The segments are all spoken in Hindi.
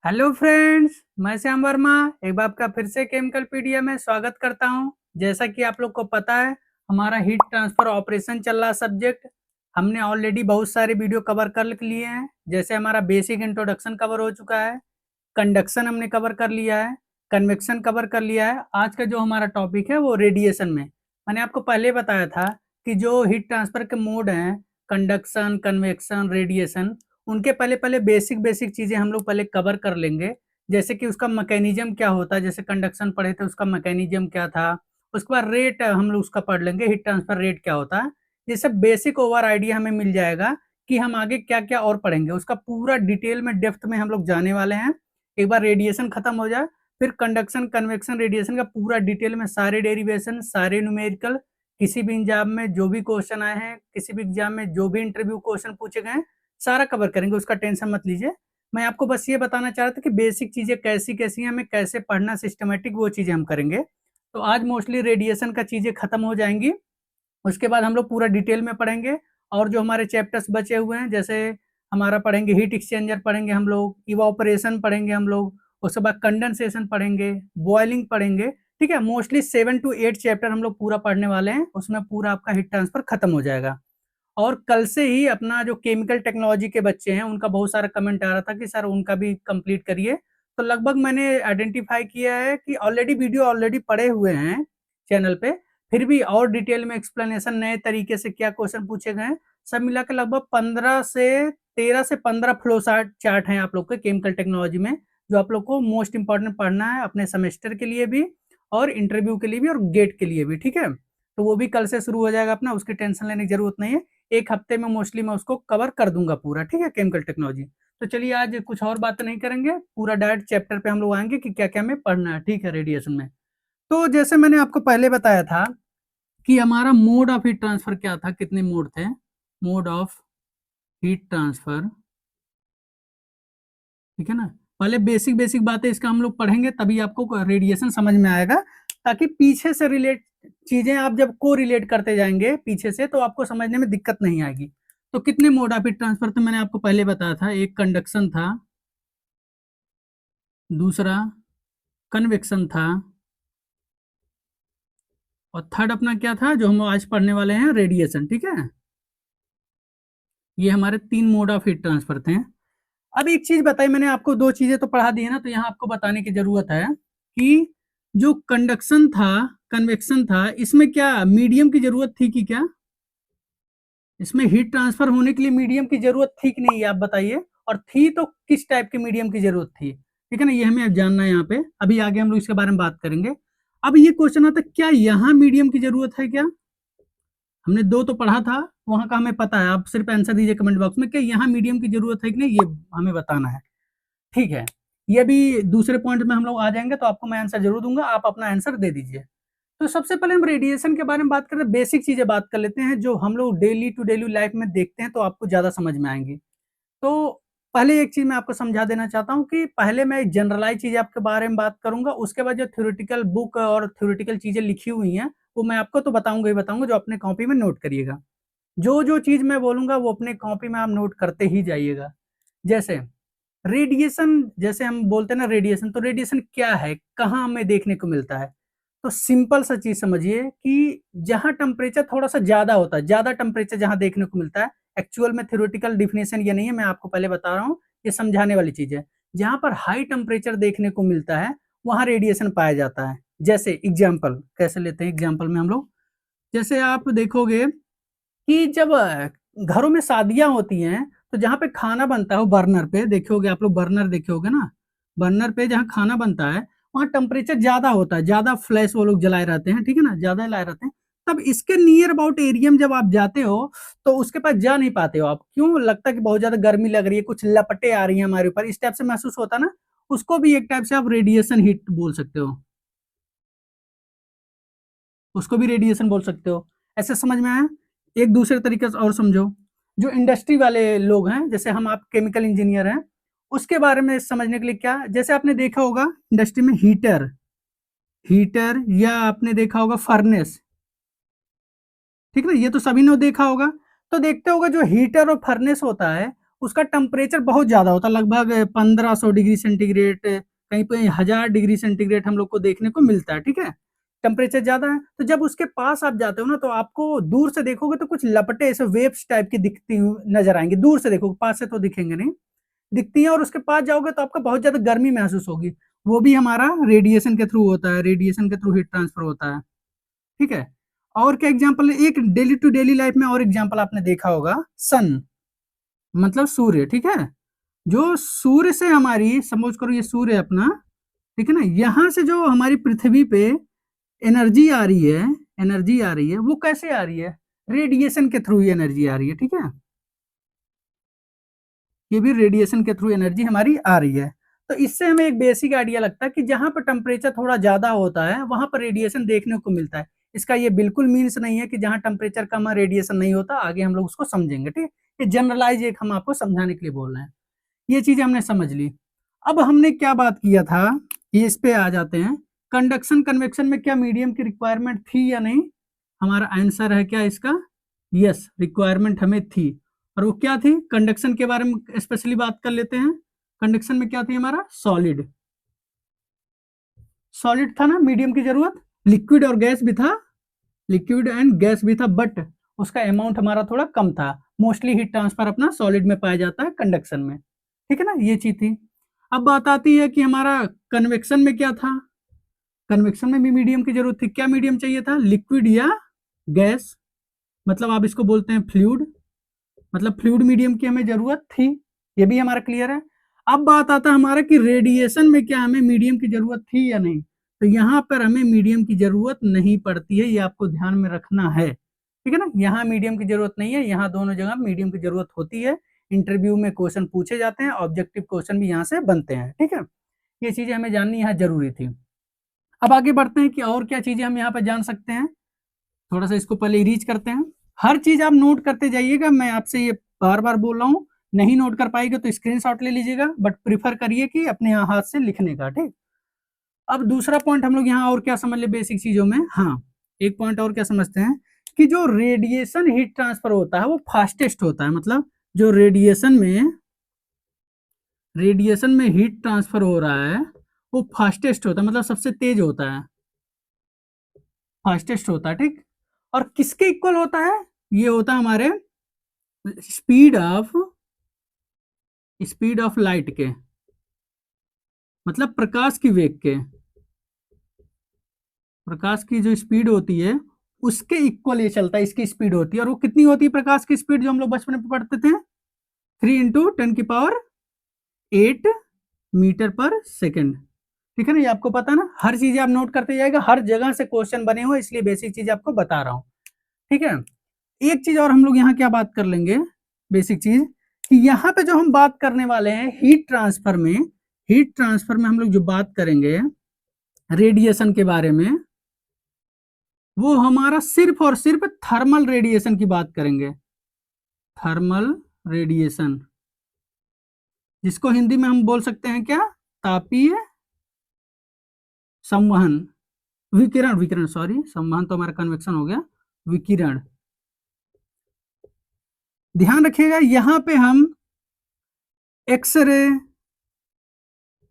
हेलो फ्रेंड्स, मैं श्याम वर्मा एक बार आपका फिर से केमिकल पीडिया में स्वागत करता हूं। जैसा कि आप लोग को पता है, हमारा हीट ट्रांसफर ऑपरेशन चल रहा सब्जेक्ट। हमने ऑलरेडी बहुत सारे वीडियो कवर कर लिए हैं। जैसे हमारा बेसिक इंट्रोडक्शन कवर हो चुका है, कंडक्शन हमने कवर कर लिया है, कन्वेक्शन कवर कर लिया है। आज का जो हमारा टॉपिक है वो रेडिएशन में। मैंने आपको पहले बताया था कि जो हीट ट्रांसफर के मोड हैं, कंडक्शन, कन्वेक्शन, रेडिएशन, उनके पहले पहले बेसिक बेसिक चीजें हम लोग पहले कवर कर लेंगे। जैसे कि उसका मैकेनिज्म क्या होता है, जैसे कंडक्शन पढ़े थे उसका मैकेनिज्म क्या था। उसके बाद रेट हम लोग उसका पढ़ लेंगे, हीट ट्रांसफर रेट क्या होता है। ये सब बेसिक ओवर आइडिया हमें मिल जाएगा कि हम आगे क्या क्या और पढ़ेंगे। उसका पूरा डिटेल में डेप्थ में हम लोग जाने वाले हैं। एक बार रेडिएशन खत्म हो जाए, फिर कंडक्शन, कन्वेक्शन, रेडिएशन का पूरा डिटेल में सारे डेरिवेशन, सारे न्यूमेरिकल, किसी भी एग्जाम में जो भी क्वेश्चन आए हैं, किसी भी एग्जाम में जो भी इंटरव्यू क्वेश्चन पूछे गए हैं, सारा कवर करेंगे। उसका टेंशन मत लीजिए। मैं आपको बस ये बताना चाह रहा था कि बेसिक चीजें कैसी कैसी हैं, हमें कैसे पढ़ना, सिस्टमेटिक, वो चीजें हम करेंगे। तो आज मोस्टली रेडिएशन का चीजें खत्म हो जाएंगी। उसके बाद हम लोग पूरा डिटेल में पढ़ेंगे। और जो हमारे चैप्टर्स बचे हुए हैं, जैसे हमारा पढ़ेंगे हीट एक्सचेंजर पढ़ेंगे हम लोग, इवापोरेशन पढ़ेंगे हम लोग, उसके बाद कंडेंसेशन पढ़ेंगे, बॉइलिंग पढ़ेंगे। ठीक है, मोस्टली 7 to 8 चैप्टर हम लोग पूरा पढ़ने वाले हैं। उसमें पूरा आपका हीट ट्रांसफर खत्म हो जाएगा। और कल से ही अपना जो केमिकल टेक्नोलॉजी के बच्चे हैं, उनका बहुत सारा कमेंट आ रहा था कि सर उनका भी कंप्लीट करिए। तो लगभग मैंने आइडेंटिफाई किया है कि ऑलरेडी वीडियो ऑलरेडी पड़े हुए हैं चैनल पे। फिर भी और डिटेल में एक्सप्लेनेशन, नए तरीके से क्या क्वेश्चन पूछे गए हैं, सब मिला के लगभग 13 से 15 फ्लो चार्ट हैं आप लोग के केमिकल टेक्नोलॉजी में, जो आप लोग को मोस्ट इंपॉर्टेंट पढ़ना है अपने सेमेस्टर के लिए भी, और इंटरव्यू के लिए भी, और गेट के लिए भी। ठीक है, तो वो भी कल से शुरू हो जाएगा अपना, उसकी टेंशन लेने की जरूरत नहीं है। एक हफ्ते में मोस्टली मैं उसको कवर कर दूंगा पूरा। ठीक है, केमिकल टेक्नोलॉजी। तो चलिए आज कुछ और बात नहीं करेंगे, पूरा डायरेक्ट चैप्टर पे हम लोग आएंगे कि क्या क्या हमें पढ़ना है। ठीक है, रेडिएशन में तो जैसे मैंने आपको पहले बताया था कि हमारा मोड ऑफ हीट ट्रांसफर क्या था, कितने मोड थे। मोड ऑफ हीट ट्रांसफर, ठीक है ना। पहले बेसिक बेसिक बातें इसका हम लोग पढ़ेंगे, तभी आपको रेडिएशन समझ में आएगा। ताकि पीछे से रिलेट चीजें आप जब को रिलेट करते जाएंगे पीछे से, तो आपको समझने में दिक्कत नहीं आएगी। तो कितने मोड ऑफ हीट ट्रांसफर थे मैंने आपको पहले बताया था। एक कंडक्शन था, दूसरा कन्वेक्शन था, और थर्ड अपना क्या था जो हम आज पढ़ने वाले हैं, रेडिएशन। ठीक है, ये हमारे 3 मोड ऑफ हीट ट्रांसफर थे। अब एक चीज बताई, मैंने आपको 2 चीजें तो पढ़ा दी है ना, तो यहाँ आपको बताने की जरूरत है कि जो कंडक्शन था, कन्वेक्शन था, इसमें क्या मीडियम की जरूरत थी कि क्या? इसमें हीट ट्रांसफर होने के लिए मीडियम की जरूरत थी कि नहीं, आप बताइए। और थी तो किस टाइप के मीडियम की जरूरत थी? ठीक है ना, ये हमें अब जानना है यहाँ पे। अभी आगे हम लोग इसके बारे में बात करेंगे। अब ये क्वेश्चन आता है, क्या यहाँ मीडियम की जरूरत है क्या? हमने 2 तो पढ़ा था, वहां का हमें पता है। आप सिर्फ आंसर दीजिए कमेंट बॉक्स में, क्या यहाँ मीडियम की जरूरत है कि नहीं, ये हमें बताना है। ठीक है, ये भी दूसरे पॉइंट में हम लोग आ जाएंगे, तो आपको मैं आंसर जरूर दूंगा, आप अपना आंसर दे दीजिए। तो सबसे पहले हम रेडिएशन के बारे में बात करते हैं, बेसिक चीजें बात कर लेते हैं जो हम लोग डेली टू डेली लाइफ में देखते हैं, तो आपको ज्यादा समझ में आएंगी। तो पहले एक चीज मैं आपको समझा देना चाहता हूँ कि पहले मैं जनरलाइज चीजें आपके बारे में बात करूंगा, उसके बाद जो थ्योरेटिकल बुक और थ्योरेटिकल चीजें लिखी हुई हैं, वो मैं आपको तो बताऊंगा ही बताऊंगा, जो अपने कॉपी में नोट करिएगा। जो जो चीज मैं बोलूंगा वो अपने कॉपी में आप नोट करते ही जाइएगा। जैसे रेडिएशन, जैसे हम बोलते हैं ना रेडिएशन, तो रेडिएशन क्या है, कहाँ हमें देखने को मिलता है? तो सिंपल सा चीज समझिए कि जहां टेम्परेचर थोड़ा सा ज्यादा होता है, ज्यादा टेम्परेचर जहां देखने को मिलता है, एक्चुअल में थ्योरेटिकल डिफिनेशन ये नहीं है, मैं आपको पहले बता रहा हूँ, ये समझाने वाली चीज है। जहां पर हाई टेम्परेचर देखने को मिलता है, वहां रेडिएशन पाया जाता है। जैसे एग्जाम्पल कैसे लेते हैं, एग्जाम्पल में हम लोग, जैसे आप देखोगे कि जब घरों में शादियां होती हैं, तो जहाँ पे खाना बनता है वो बर्नर पे देखोगे, आप लोग बर्नर देखे होगे ना। बर्नर पे जहाँ खाना बनता है, वहाँ टेम्परेचर ज्यादा होता है, ज्यादा फ्लैश वो लोग जलाए रहते हैं, ठीक है ना, ज्यादा जलाए रहते हैं। तब इसके नियर अबाउट एरिया में जब आप जाते हो, तो उसके पास जा नहीं पाते हो आप। क्यों? लगता है कि बहुत ज्यादा गर्मी लग रही है, कुछ लपटे आ रही है हमारे ऊपर, इस टाइप से महसूस होता है ना। उसको भी एक टाइप से आप रेडिएशन हीट बोल सकते हो, उसको भी रेडिएशन बोल सकते हो। ऐसे समझ में आया? एक दूसरे तरीके से और समझो, जो इंडस्ट्री वाले लोग हैं, जैसे हम आप केमिकल इंजीनियर हैं, उसके बारे में समझने के लिए क्या, जैसे आपने देखा होगा इंडस्ट्री में हीटर, हीटर, या आपने देखा होगा फर्नेस। ठीक है ना, ये तो सभी ने देखा होगा। तो देखते होगा जो हीटर और फर्नेस होता है, उसका टेम्परेचर बहुत ज़्यादा होता है, लगभग 1500 डिग्री सेंटीग्रेड, कहीं पे 1000 डिग्री सेंटीग्रेड हम लोग को देखने को मिलता है, ठीक है? टेम्परेचर ज़्यादा है, तो जब उसके पास आप जाते हो ना, तो आपको दूर से देखोगे तो कुछ लपटें ऐसे वेव्स टाइप की दिखती हुई नज़र आएँगी, दूर से देखोगे, पास से तो दिखेंगे नहीं, दिखती हैं और उसके पास जाओगे तो आपको बहुत ज़्यादा गर्मी महसूस होगी। वो भी हमारा रेडिएशन के थ्रू होता है, रेडिएशन के थ्रू हीट ट्रांसफर होता है, ठीक है? और क्या एग्ज़ाम्पल है, एक डेली टू डेली लाइफ़ में और एग्ज़ाम्पल आपने देखा होगा, सन मतलब सूर्य, ठीक है? जो सूर्य से हमारी सपोज़ करो ये सूर्य है अपना, ठीक है ना? यहाँ से जो हमारी पृथ्वी पे एनर्जी आ रही है, वो कैसे आ रही है? रेडिएशन के थ्रू ये एनर्जी आ रही है, ठीक है? ये भी रेडिएशन के थ्रू एनर्जी हमारी आ रही है। तो इससे हमें एक बेसिक आइडिया लगता है कि जहाँ पर टेम्परेचर थोड़ा ज़्यादा होता है, वहाँ पर रेडिएशन देखने को मिलता है। इसका ये बिल्कुल मीन्स नहीं है कि जहाँ टेम्परेचर कम है रेडिएशन नहीं होता, आगे हम लोग उसको समझेंगे, ठीक? ये जनरलाइज़ एक हम आपको समझाने के लिए बोल रहे हैं। ये चीज़ हमने समझ ली। अब हमने क्या बात किया था, ये इस पे आ जाते हैं। कंडक्शन कन्वेक्शन में क्या मीडियम की रिक्वायरमेंट थी या नहीं? हमारा आंसर है क्या इसका? यस, रिक्वायरमेंट हमें थी। और वो क्या थी? कंडक्शन के बारे में स्पेशली बात कर लेते हैं। कंडक्शन में क्या थी हमारा? सॉलिड। सॉलिड था ना मीडियम की ज़रूरत? लिक्विड और गैस भी था, लिक्विड एंड गैस भी था, बट उसका अमाउंट हमारा थोड़ा कम था। मोस्टली हीट ट्रांसफर अपना सॉलिड में पाया जाता है कंडक्शन में, ठीक है ना? ये चीज़ थी। अब बात आती है कि हमारा कन्वेक्शन में क्या था? कन्वेक्शन में भी मीडियम की ज़रूरत थी। क्या मीडियम चाहिए था? लिक्विड या गैस, मतलब आप इसको बोलते हैं फ्लूइड, मतलब फ्लूइड मीडियम की हमें ज़रूरत थी। ये भी हमारा क्लियर है। अब बात आता है हमारा कि रेडिएशन में क्या हमें मीडियम की ज़रूरत थी या नहीं? तो यहाँ पर हमें मीडियम की ज़रूरत नहीं पड़ती है, ये आपको ध्यान में रखना है, ठीक है ना? यहाँ मीडियम की ज़रूरत नहीं है, यहाँ दोनों जगह मीडियम की ज़रूरत होती है। इंटरव्यू में क्वेश्चन पूछे जाते हैं, ऑब्जेक्टिव क्वेश्चन भी यहाँ से बनते हैं, ठीक है? ये चीज़ें हमें जाननी यहाँ ज़रूरी थी। अब आगे बढ़ते हैं कि और क्या चीज़ें हम यहाँ पर जान सकते हैं। थोड़ा-सा इसको पहले रीच करते हैं। हर चीज़ आप नोट करते जाइएगा, मैं आपसे ये बार-बार बोल रहा हूँ, नहीं नोट कर पाएँगे तो स्क्रीनशॉट ले लीजिएगा, बट प्रेफ़र करिए कि अपने हाथ से लिखने का, ठीक? अब दूसरा पॉइंट हम लोग यहाँ और क्या समझ लें बेसिक चीज़ों में, हाँ, एक पॉइंट और क्या समझते हैं कि जो रेडिएशन हीट ट्रांसफर होता है वो फ़ास्टेस्ट होता है, मतलब जो रेडिएशन में हीट ट्रांसफर हो रहा है, वो फ़ास्टेस्ट होता है, मतलब सबसे तेज़ होता है, फ़ास्टेस्ट होता है, ठीक? और किसके इक्वल होता है? ये होता है हमारे स्पीड ऑफ लाइट के, मतलब प्रकाश की वेग के, प्रकाश की जो स्पीड होती है उसके इक्वल ये चलता है, इसकी स्पीड होती है। और वो कितनी होती है प्रकाश की स्पीड, जो हम लोग बचपन में पढ़ते थे? 3 इंटू 10⁸ मीटर पर सेकेंड, ठीक है ना? ये आपको पता है ना, हर चीज़ें आप नोट करते जाइएगा, हर जगह से क्वेश्चन बने हुए, इसलिए बेसिक चीज़ आपको बता रहा हूँ, ठीक है? एक चीज़ और हम लोग यहाँ क्या बात कर लेंगे, बेसिक चीज़, कि यहाँ पे जो हम बात करने वाले हैं हीट ट्रांसफर में हम लोग जो बात करेंगे रेडिएशन के बारे में, वो हमारा सिर्फ और सिर्फ थर्मल रेडिएशन की बात करेंगे। थर्मल रेडिएशन, जिसको हिंदी में हम बोल सकते हैं क्या? तापीय संवहन, विकिरण सॉरी, संवहन तो हमारा कन्वेक्शन हो गया, विकिरण। ध्यान रखिएगा यहाँ पे हम एक्स-रे,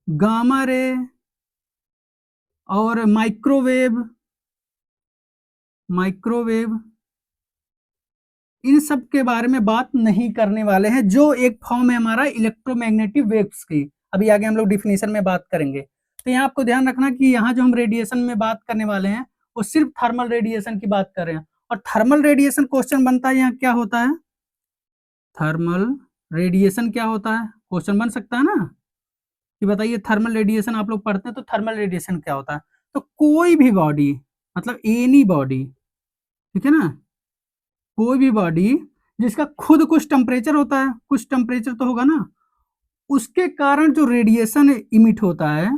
गामा रे और माइक्रोवेव इन सब के बारे में बात नहीं करने वाले हैं, जो एक फॉर्म है हमारा इलेक्ट्रोमैग्नेटिक वेव्स की। अभी आगे हम लोग डिफिनेशन में बात करेंगे। तो यहाँ आपको ध्यान रखना कि यहाँ जो हम रेडिएशन में बात करने वाले हैं वो सिर्फ थर्मल रेडिएशन की बात कर रहे हैं। और थर्मल रेडिएशन क्वेश्चन बनता है यहाँ क्या होता है? थर्मल रेडिएशन क्या होता है? क्वेश्चन बन सकता है ना कि बताइए थर्मल रेडिएशन आप लोग पढ़ते हैं तो थर्मल रेडिएशन क्या होता है? तो कोई भी बॉडी, मतलब एनी बॉडी, ठीक है ना, कोई भी बॉडी जिसका खुद कुछ टेम्परेचर होता है, कुछ टेम्परेचर तो होगा ना, उसके कारण जो रेडिएशन इमिट होता है,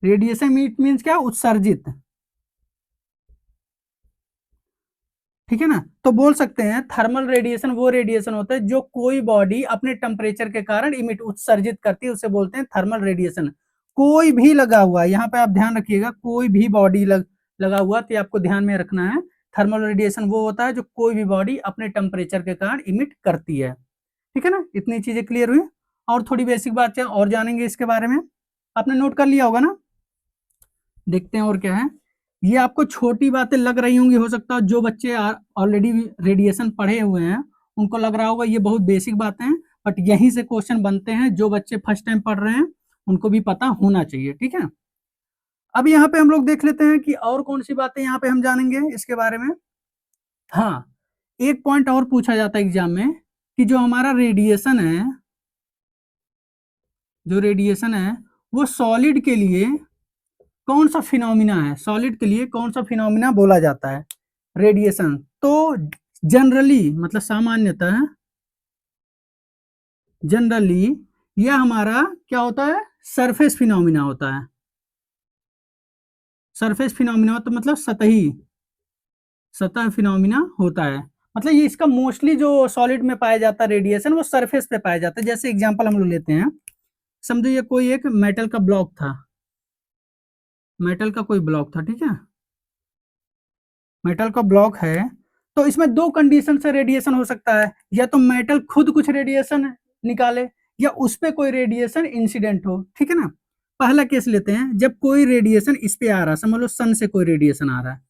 रेडिएशन इमिट मीन्स क्या? उत्सर्जित, ठीक है ना? तो बोल सकते हैं थर्मल रेडिएशन वो रेडिएशन होता है जो कोई बॉडी अपने टेम्परेचर के कारण उत्सर्जित करती है, उसे बोलते हैं थर्मल रेडिएशन। कोई भी लगा हुआ है, यहाँ पे आप ध्यान रखिएगा, कोई भी बॉडी लगा हुआ, तो आपको ध्यान में रखना है थर्मल रेडिएशन वो होता है जो कोई भी बॉडी अपने टेम्परेचर के कारण इमिट करती है। ठीक है ना, इतनी चीजें क्लियर हुई। और थोड़ी बेसिक बातें और जानेंगे इसके बारे में, आपने नोट कर लिया होगा ना। देखते हैं और क्या है। ये आपको छोटी बातें लग रही होंगी, हो सकता है जो बच्चे ऑलरेडी रेडिएशन पढ़े हुए हैं उनको लग रहा होगा ये बहुत बेसिक बातें हैं, बट यहीं से क्वेश्चन बनते हैं। जो बच्चे फर्स्ट टाइम पढ़ रहे हैं उनको भी पता होना चाहिए। ठीक है, अब यहाँ पे हम लोग देख लेते हैं कि और कौन सी बातें यहाँ पे हम जानेंगे इसके बारे में। हाँ, एक पॉइंट और पूछा जाता है एग्जाम में कि जो हमारा रेडिएशन है, जो रेडिएशन है वो सॉलिड के लिए कौन सा फिनोमिना है, सॉलिड के लिए कौन सा फिनोमिना बोला जाता है रेडिएशन। तो जनरली मतलब सामान्यतः, जनरली यह हमारा क्या होता है, सरफेस फिनोमिना होता है। सरफेस फिनोमिना तो मतलब सतह फिनोमिना होता है। मतलब ये इसका मोस्टली जो सॉलिड में पाया जाता है रेडिएशन वो सरफेस पे पाया जाता है। जैसे एग्जांपल हम लोग लेते हैं, समझो ये कोई एक मेटल का ब्लॉक था, मेटल का कोई ब्लॉक था, ठीक है, मेटल का ब्लॉक है। तो इसमें दो कंडीशन से रेडिएशन हो सकता है, या तो मेटल खुद कुछ रेडिएशन निकाले या उस पे कोई रेडिएशन इंसिडेंट हो। ठीक है ना, पहला केस लेते हैं, जब कोई रेडिएशन इस पे आ रहा है, समझ लो सन से कोई रेडिएशन आ रहा है,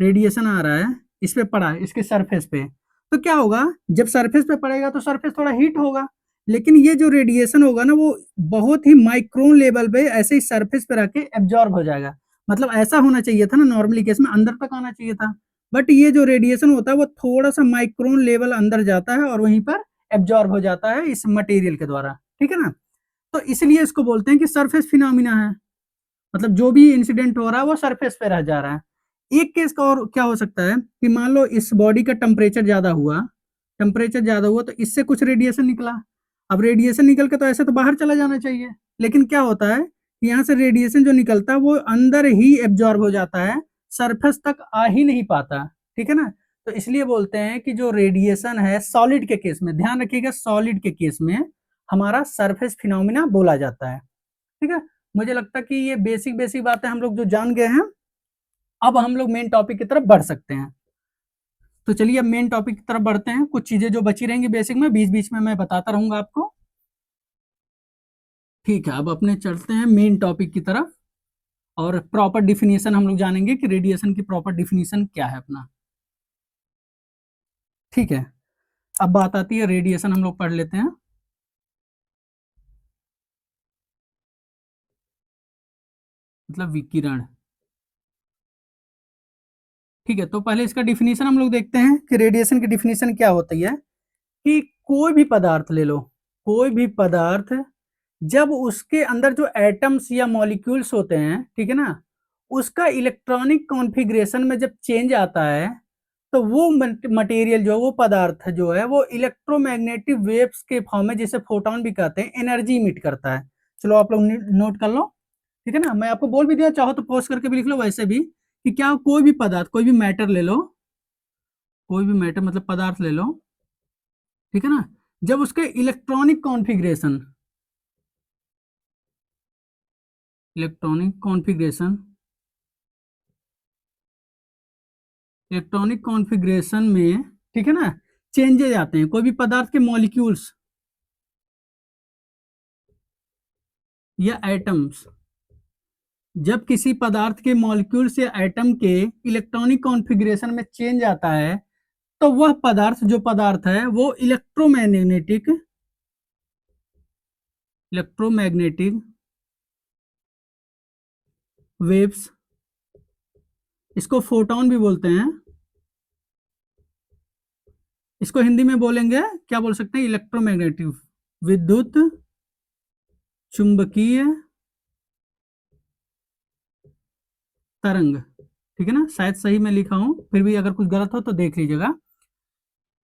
रेडिएशन आ रहा है इस पे पड़ा है, इसके सरफेस पे, तो क्या होगा, जब सरफेस पे पड़ेगा तो सरफेस थोड़ा हीट होगा, लेकिन ये जो रेडिएशन होगा ना वो बहुत ही माइक्रोन लेवल पे ऐसे ही सरफेस पे रह के एब्जॉर्ब हो जाएगा। मतलब ऐसा होना चाहिए था ना, नॉर्मली केस में अंदर तक आना चाहिए था, बट ये जो रेडिएशन होता है वो थोड़ा सा माइक्रोन लेवल अंदर जाता है और वहीं पर एब्जॉर्ब हो जाता है इस मटेरियल के द्वारा। ठीक है ना, तो इसलिए इसको बोलते हैं कि सरफेस फिनोमिना है। मतलब जो भी इंसिडेंट हो रहा है वो सरफेस पे रह जा रहा है। एक केस का और क्या हो सकता है कि मान लो इस बॉडी का टेम्परेचर ज्यादा हुआ, टेम्परेचर ज्यादा हुआ तो इससे कुछ रेडिएशन निकला। अब रेडिएशन निकल के तो ऐसे तो बाहर चला जाना चाहिए, लेकिन क्या होता है, यहाँ से रेडिएशन जो निकलता है वो अंदर ही एब्जॉर्ब हो जाता है, सरफेस तक आ ही नहीं पाता। ठीक है ना, तो इसलिए बोलते हैं कि जो रेडिएशन है सॉलिड के केस में, ध्यान रखिएगा सॉलिड के केस में हमारा सरफेस फिनोमिना बोला जाता है। ठीक है, मुझे लगता है कि ये बेसिक बेसिक बातें हम लोग जो जान गए हैं, अब हम लोग मेन टॉपिक की तरफ बढ़ सकते हैं। तो चलिए अब मेन टॉपिक की तरफ बढ़ते हैं। कुछ चीजें जो बची रहेंगी बेसिक में बीच बीच में मैं बताता रहूंगा आपको। ठीक है, अब अपने चलते हैं मेन टॉपिक की तरफ और प्रॉपर डिफिनीशन हम लोग जानेंगे कि रेडिएशन की प्रॉपर डिफिनीशन क्या है अपना। ठीक है, अब बात आती है रेडिएशन, हम लोग पढ़ लेते हैं। मतलब विकिरण। ठीक है, तो पहले इसका डिफिनीशन हम लोग देखते हैं कि रेडिएशन की डिफिनीशन क्या होती है। कि कोई भी पदार्थ ले लो, कोई भी पदार्थ जब उसके अंदर जो एटम्स या मॉलिक्यूल्स होते हैं, ठीक है ना, उसका इलेक्ट्रॉनिक कॉन्फ़िगरेशन में जब चेंज आता है तो वो मटेरियल जो, वो पदार्थ जो है वो इलेक्ट्रोमैग्नेटिक वेव्स के फॉर्म में, जिसे फोटोन भी कहते हैं, एनर्जी इमिट करता है। चलो आप लोग नोट कर लो। ठीक है ना, मैं आपको बोल भी दिया, चाहो तो पॉज करके भी लिख लो वैसे भी, कि क्या कोई भी पदार्थ, कोई भी मैटर ले लो, कोई भी मैटर मतलब पदार्थ ले लो, ठीक है ना, जब उसके electronic configuration, electronic configuration, electronic configuration में, ठीक है ना, चेंजेज आते हैं, कोई भी पदार्थ के मॉलिक्यूल्स या एटम्स, जब किसी पदार्थ के मॉलिक्यूल्स या एटम के इलेक्ट्रॉनिक कॉन्फ़िगरेशन में चेंज आता है तो वह पदार्थ, जो पदार्थ है वो इलेक्ट्रोमैग्नेटिक, इलेक्ट्रोमैग्नेटिक वेव्स, इसको फोटोन भी बोलते हैं, इसको हिंदी में बोलेंगे क्या बोल सकते हैं, इलेक्ट्रोमैग्नेटिक विद्युत चुंबकीय तरंग। ठीक है ना, शायद सही मैं लिखा हूं, फिर भी अगर कुछ गलत हो तो देख लीजिएगा।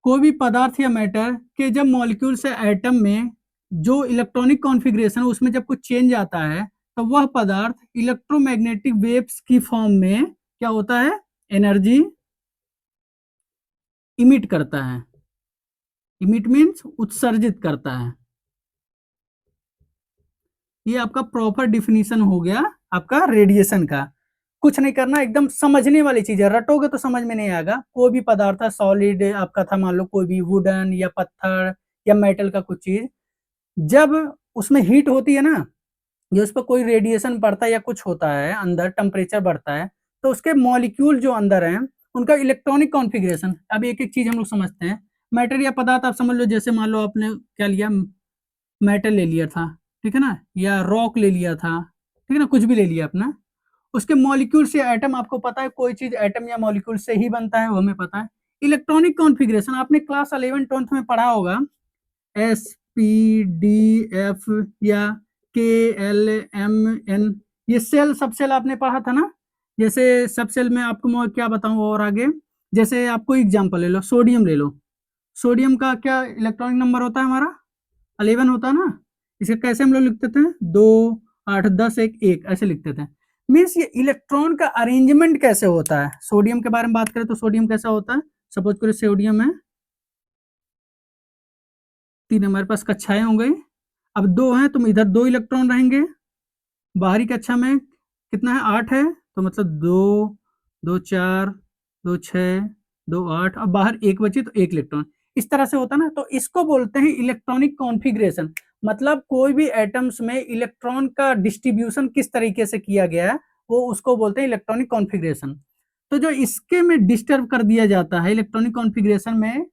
कोई भी पदार्थ या मैटर के जब मॉलिक्यूल से एटम में जो इलेक्ट्रॉनिक कॉन्फ़िगरेशन है उसमें जब कुछ चेंज आता है तो वह पदार्थ इलेक्ट्रोमैग्नेटिक वेव्स की फॉर्म में क्या होता है, एनर्जी इमिट करता है। इमिट मीन्स उत्सर्जित करता है। ये आपका प्रॉपर डिफिनीशन हो गया आपका रेडिएशन का। कुछ नहीं करना, एकदम समझने वाली चीज है, रटोगे तो समझ में नहीं आएगा। कोई भी पदार्थ है सॉलिड आपका था, मान लो कोई भी वुडन या पत्थर या मेटल का कुछ चीज, जब उसमें हीट होती है ना, ये उस पर कोई रेडिएशन पड़ता है या कुछ होता है, अंदर टेम्परेचर बढ़ता है, तो उसके मॉलिक्यूल जो अंदर हैं उनका इलेक्ट्रॉनिक कॉन्फ़िगरेशन, अब एक एक चीज हम लोग समझते हैं। मैटर या पदार्थ आप समझ लो, जैसे मान लो आपने क्या लिया, मेटल ले लिया था, ठीक है ना, या रॉक ले लिया था, ठीक है ना, कुछ भी ले लिया अपना, उसके मॉलिक्यूल से एटम, आपको पता है कोई चीज एटम या मॉलिक्यूल से ही बनता है, वो हमें पता है। इलेक्ट्रॉनिक कॉन्फ़िगरेशन आपने क्लास 11 12th में पढ़ा होगा, एस पी डी एफ या के एल एम एन, ये सेल सब सेल आपने पढ़ा था ना। जैसे सब सेल में आपको मैं क्या बताऊं और आगे, जैसे आपको एग्जांपल ले लो, सोडियम ले लो, सोडियम का क्या इलेक्ट्रॉनिक नंबर होता है हमारा, 11 होता है ना। इसे कैसे हम लोग लिखते थे, 2 8 10 1 1 ऐसे लिखते थे। मीन्स ये इलेक्ट्रॉन का अरेंजमेंट कैसे होता है, सोडियम के बारे में बात करें तो सोडियम कैसा होता है, सपोज करो सोडियम है 3, हमारे पास कक्षाएं हो गई, अब 2 हैं तो इधर 2 इलेक्ट्रॉन रहेंगे, बाहरी कक्षा में कितना है 8 है, तो मतलब 2 2 4 2 6 2 8, अब बाहर एक बची तो 1 इलेक्ट्रॉन, इस तरह से होता है ना। तो इसको बोलते हैं इलेक्ट्रॉनिक कॉन्फ़िगरेशन, मतलब कोई भी एटम्स में इलेक्ट्रॉन का डिस्ट्रीब्यूशन किस तरीके से किया गया है, वो उसको बोलते हैं इलेक्ट्रॉनिक कॉन्फ़िगरेशन। तो जो इसके में डिस्टर्ब कर दिया जाता है इलेक्ट्रॉनिक कॉन्फ़िगरेशन में,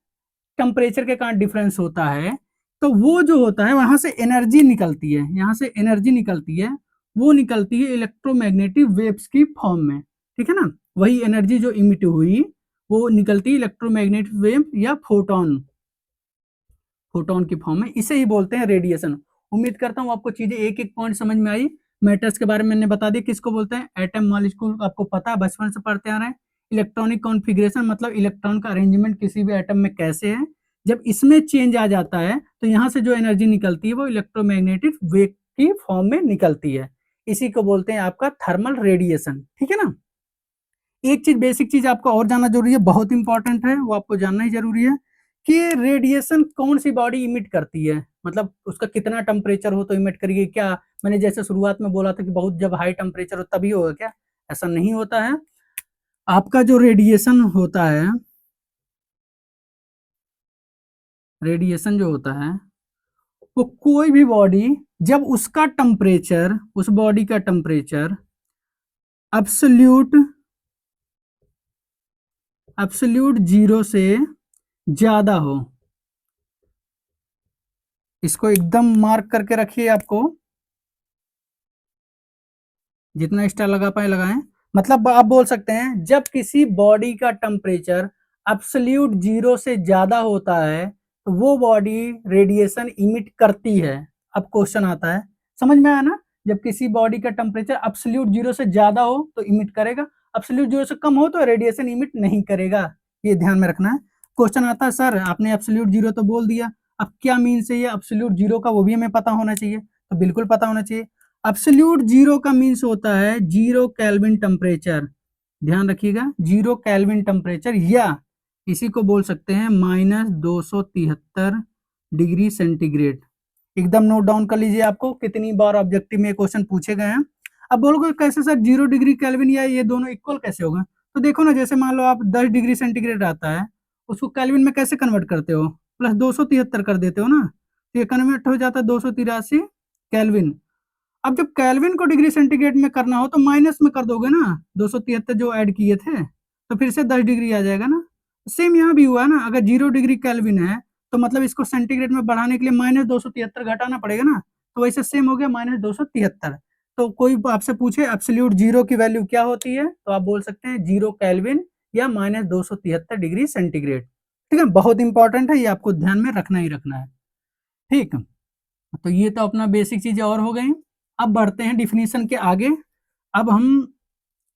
टेम्परेचर के कारण डिफरेंस होता है, तो वो जो होता है वहां से एनर्जी निकलती है, यहाँ से एनर्जी निकलती है, वो निकलती है इलेक्ट्रोमैग्नेटिक वेव्स की फॉर्म में, ठीक है ना। वही एनर्जी जो इमिट हुई वो निकलती है इलेक्ट्रोमैग्नेटिक वेव या फोटोन, फोटोन की फॉर्म में, इसे ही बोलते हैं रेडिएशन। उम्मीद करता हूँ आपको चीजें एक एक पॉइंट समझ में आई। मैटर्स के बारे में मैंने बता दिया, किसको बोलते हैं, एटम मॉलिक्यूल आपको पता है, बचपन से पढ़ते आ रहे हैं। इलेक्ट्रॉनिक कॉन्फ़िगरेशन मतलब इलेक्ट्रॉन का अरेंजमेंट किसी भी एटम में कैसे है, जब इसमें चेंज आ जाता है तो यहाँ से जो एनर्जी निकलती है वो इलेक्ट्रोमैग्नेटिक वेव की फॉर्म में निकलती है, इसी को बोलते हैं आपका थर्मल रेडिएशन, ठीक है ना। एक चीज बेसिक चीज आपको और जानना जरूरी है, बहुत इंपॉर्टेंट है, वो आपको जानना ही जरूरी है कि रेडिएशन कौन सी बॉडी इमिट करती है, मतलब उसका कितना टेम्परेचर हो तो इमिट करेगी क्या। मैंने जैसे शुरुआत में बोला था कि बहुत जब हाई टेम्परेचर हो तभी होगा क्या, ऐसा नहीं होता है। आपका जो रेडिएशन होता है, रेडिएशन जो होता है वो कोई भी बॉडी, जब उसका टेम्परेचर, उस बॉडी का टेम्परेचर एब्सोल्यूट एब्सोल्यूट 0 से ज्यादा हो, इसको एकदम मार्क करके रखिए, आपको जितना स्टार लगा पाए लगाएं। मतलब आप बोल सकते हैं जब किसी बॉडी का टेम्परेचर एब्सोल्यूट 0 से ज्यादा होता है तो वो बॉडी रेडिएशन इमिट करती है। अब क्वेश्चन आता है, समझ में आया ना, जब किसी बॉडी का टेम्परेचर एब्सोल्यूट 0 से ज्यादा हो तो इमिट करेगा, एब्सोल्यूट 0 से कम हो तो रेडिएशन इमिट नहीं करेगा, ये ध्यान में रखना है। क्वेश्चन आता है सर आपने एब्सोल्यूट 0 तो बोल दिया, अब क्या मीन से ये एब्सोल्यूट 0 का, वो भी हमें पता होना चाहिए, तो बिल्कुल पता होना चाहिए। एब्सोल्यूट 0 का मीन्स होता है 0 केल्विन टेम्परेचर, ध्यान रखिएगा 0 केल्विन टेम्परेचर, या इसी को बोल सकते हैं -273 डिग्री सेंटीग्रेड। एकदम नोट डाउन कर लीजिए, आपको कितनी बार ऑब्जेक्टिव में क्वेश्चन पूछे गए हैं। अब बोलोगे कैसे सर 0 डिग्री केल्विन या ये दोनों इक्वल कैसे होगा, तो देखो ना, जैसे मान लो आप 10 डिग्री सेंटीग्रेड आता है, उसको केल्विन में कैसे कन्वर्ट करते हो, +273 कर देते हो ना, तो ये कन्वर्ट हो जाता है 283 केल्विन। अब जब केल्विन को डिग्री सेंटीग्रेड में करना हो तो माइनस में कर दोगे ना, 273 जो ऐड किए थे, तो फिर से 10 डिग्री आ जाएगा ना। सेम यहाँ भी हुआ है ना, अगर 0 डिग्री केल्विन है तो मतलब इसको सेंटीग्रेड में बढ़ाने के लिए -273 घटाना पड़ेगा ना, तो वैसे सेम हो गया -273। तो कोई आपसे पूछे एब्सोल्यूट 0 की वैल्यू क्या होती है, तो आप बोल सकते हैं 0 केल्विन या -273 डिग्री सेंटीग्रेड, ठीक है। बहुत इंपॉर्टेंट है, ये आपको ध्यान में रखना ही रखना है, ठीक। तो ये तो अपना बेसिक चीजें और हो गई। अब बढ़ते हैं डिफिनीशन के आगे। अब हम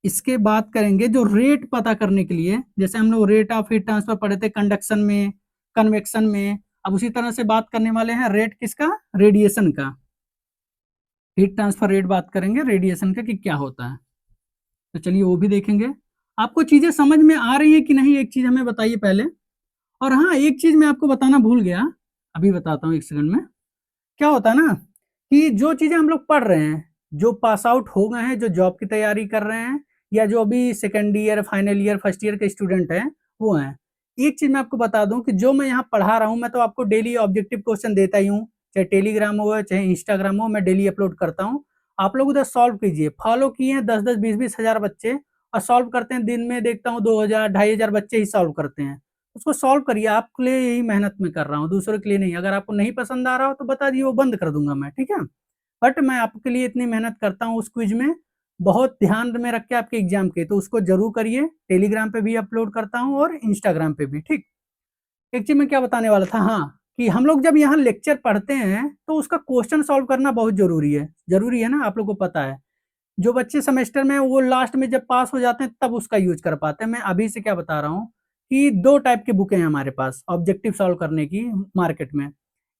इसके बात करेंगे जो रेट पता करने के लिए, जैसे हम लोग रेट ऑफ हीट ट्रांसफर पढ़े थे कंडक्शन में, कन्वेक्शन में, अब उसी तरह से बात करने वाले हैं रेट किसका, रेडिएशन का। हीट ट्रांसफर रेट बात करेंगे रेडिएशन का कि क्या होता है, तो चलिए वो भी देखेंगे। आपको चीजें समझ में आ रही है कि नहीं, एक चीज हमें बताइए पहले। और हाँ, एक चीज मैं आपको बताना भूल गया, अभी बताता हूँ एक सेकंड में। क्या होता है ना कि जो चीजें हम लोग पढ़ रहे हैं, जो पास आउट हो गए हैं, जो जॉब की तैयारी कर रहे हैं या जो अभी second year, final year, first year के स्टूडेंट हैं वो हैं। एक चीज मैं आपको बता दूं कि जो मैं यहाँ पढ़ा रहा हूँ, मैं तो आपको डेली ऑब्जेक्टिव क्वेश्चन देता ही हूँ, चाहे टेलीग्राम हो चाहे इंस्टाग्राम हो, मैं डेली अपलोड करता हूँ। आप लोग उधर सॉल्व कीजिए। फॉलो किए हैं 10-10, 20-20 हजार बच्चे और सॉल्व करते हैं। दिन में देखता हूँ 2000, 2500 बच्चे ही सॉल्व करते हैं। उसको सॉल्व करिए। आपके लिए यही मेहनत में कर रहा हूँ, दूसरों के लिए नहीं। अगर आपको नहीं पसंद आ रहा हो तो बता दिए, वो बंद कर दूंगा मैं, ठीक है। बट मैं आपके लिए इतनी मेहनत करता हूँ उस क्विज में, बहुत ध्यान में रख के आपके एग्जाम के, तो उसको जरूर करिए। टेलीग्राम पे भी अपलोड करता हूँ और इंस्टाग्राम पे भी, ठीक। एक चीज मैं क्या बताने वाला था, हाँ, कि हम लोग जब यहाँ लेक्चर पढ़ते हैं तो उसका क्वेश्चन सॉल्व करना बहुत जरूरी है ना, आप लोग को पता है। जो बच्चे सेमेस्टर में वो लास्ट में जब पास हो जाते हैं तब उसका यूज कर पाते हैं। मैं अभी से क्या बता रहा हूँ कि दो टाइप की बुकें हैं हमारे पास ऑब्जेक्टिव सॉल्व करने की मार्केट में।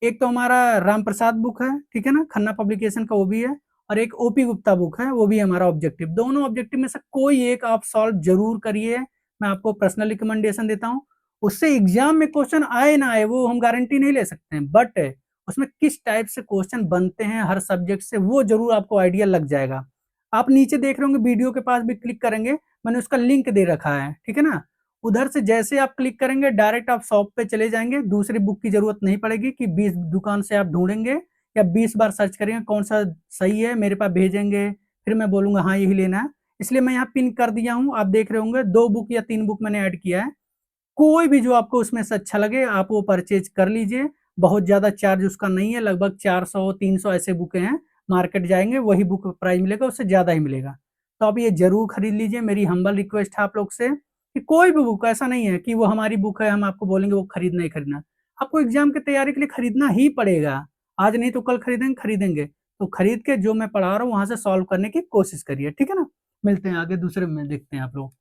एक तो हमारा राम प्रसाद बुक है, ठीक है ना, खन्ना पब्लिकेशन का, वो भी है। और एक ओपी गुप्ता बुक है, वो भी हमारा ऑब्जेक्टिव। दोनों ऑब्जेक्टिव में से कोई एक आप सॉल्व जरूर करिए। मैं आपको पर्सनल रिकमेंडेशन देता हूँ। उससे एग्जाम में क्वेश्चन आए ना आए वो हम गारंटी नहीं ले सकते हैं, बट उसमें किस टाइप से क्वेश्चन बनते हैं हर सब्जेक्ट से वो जरूर आपको आइडिया लग जाएगा। आप नीचे देख रहे होंगे, वीडियो के पास भी क्लिक करेंगे, मैंने उसका लिंक दे रखा है, ठीक है ना। उधर से जैसे आप क्लिक करेंगे डायरेक्ट आप शॉप पे चले जाएंगे। दूसरी बुक की जरूरत नहीं पड़ेगी कि 20 दुकान से आप ढूंढेंगे या 20 बार सर्च करेंगे कौन सा सही है, मेरे पास भेजेंगे, फिर मैं बोलूंगा हाँ यही लेना है। इसलिए मैं यहाँ पिन कर दिया हूँ, आप देख रहे होंगे 2 बुक या 3 बुक मैंने ऐड किया है। कोई भी जो आपको उसमें से अच्छा लगे आप वो परचेज कर लीजिए। बहुत ज्यादा चार्ज उसका नहीं है, लगभग 400-300 ऐसे बुक हैं। मार्केट जाएंगे वही बुक प्राइस मिलेगा, उससे ज्यादा ही मिलेगा। तो आप ये जरूर खरीद लीजिए। मेरी हम्बल रिक्वेस्ट है आप लोग से कि कोई भी बुक ऐसा नहीं है कि वो हमारी बुक है हम आपको बोलेंगे वो खरीदना ही खरीदना। आपको एग्जाम की तैयारी के लिए खरीदना ही पड़ेगा। आज नहीं तो कल खरीदेंगे तो खरीद के जो मैं पढ़ा रहा हूँ वहां से सॉल्व करने की कोशिश करिए, ठीक है ना। मिलते हैं आगे दूसरे में, देखते हैं आप लोग।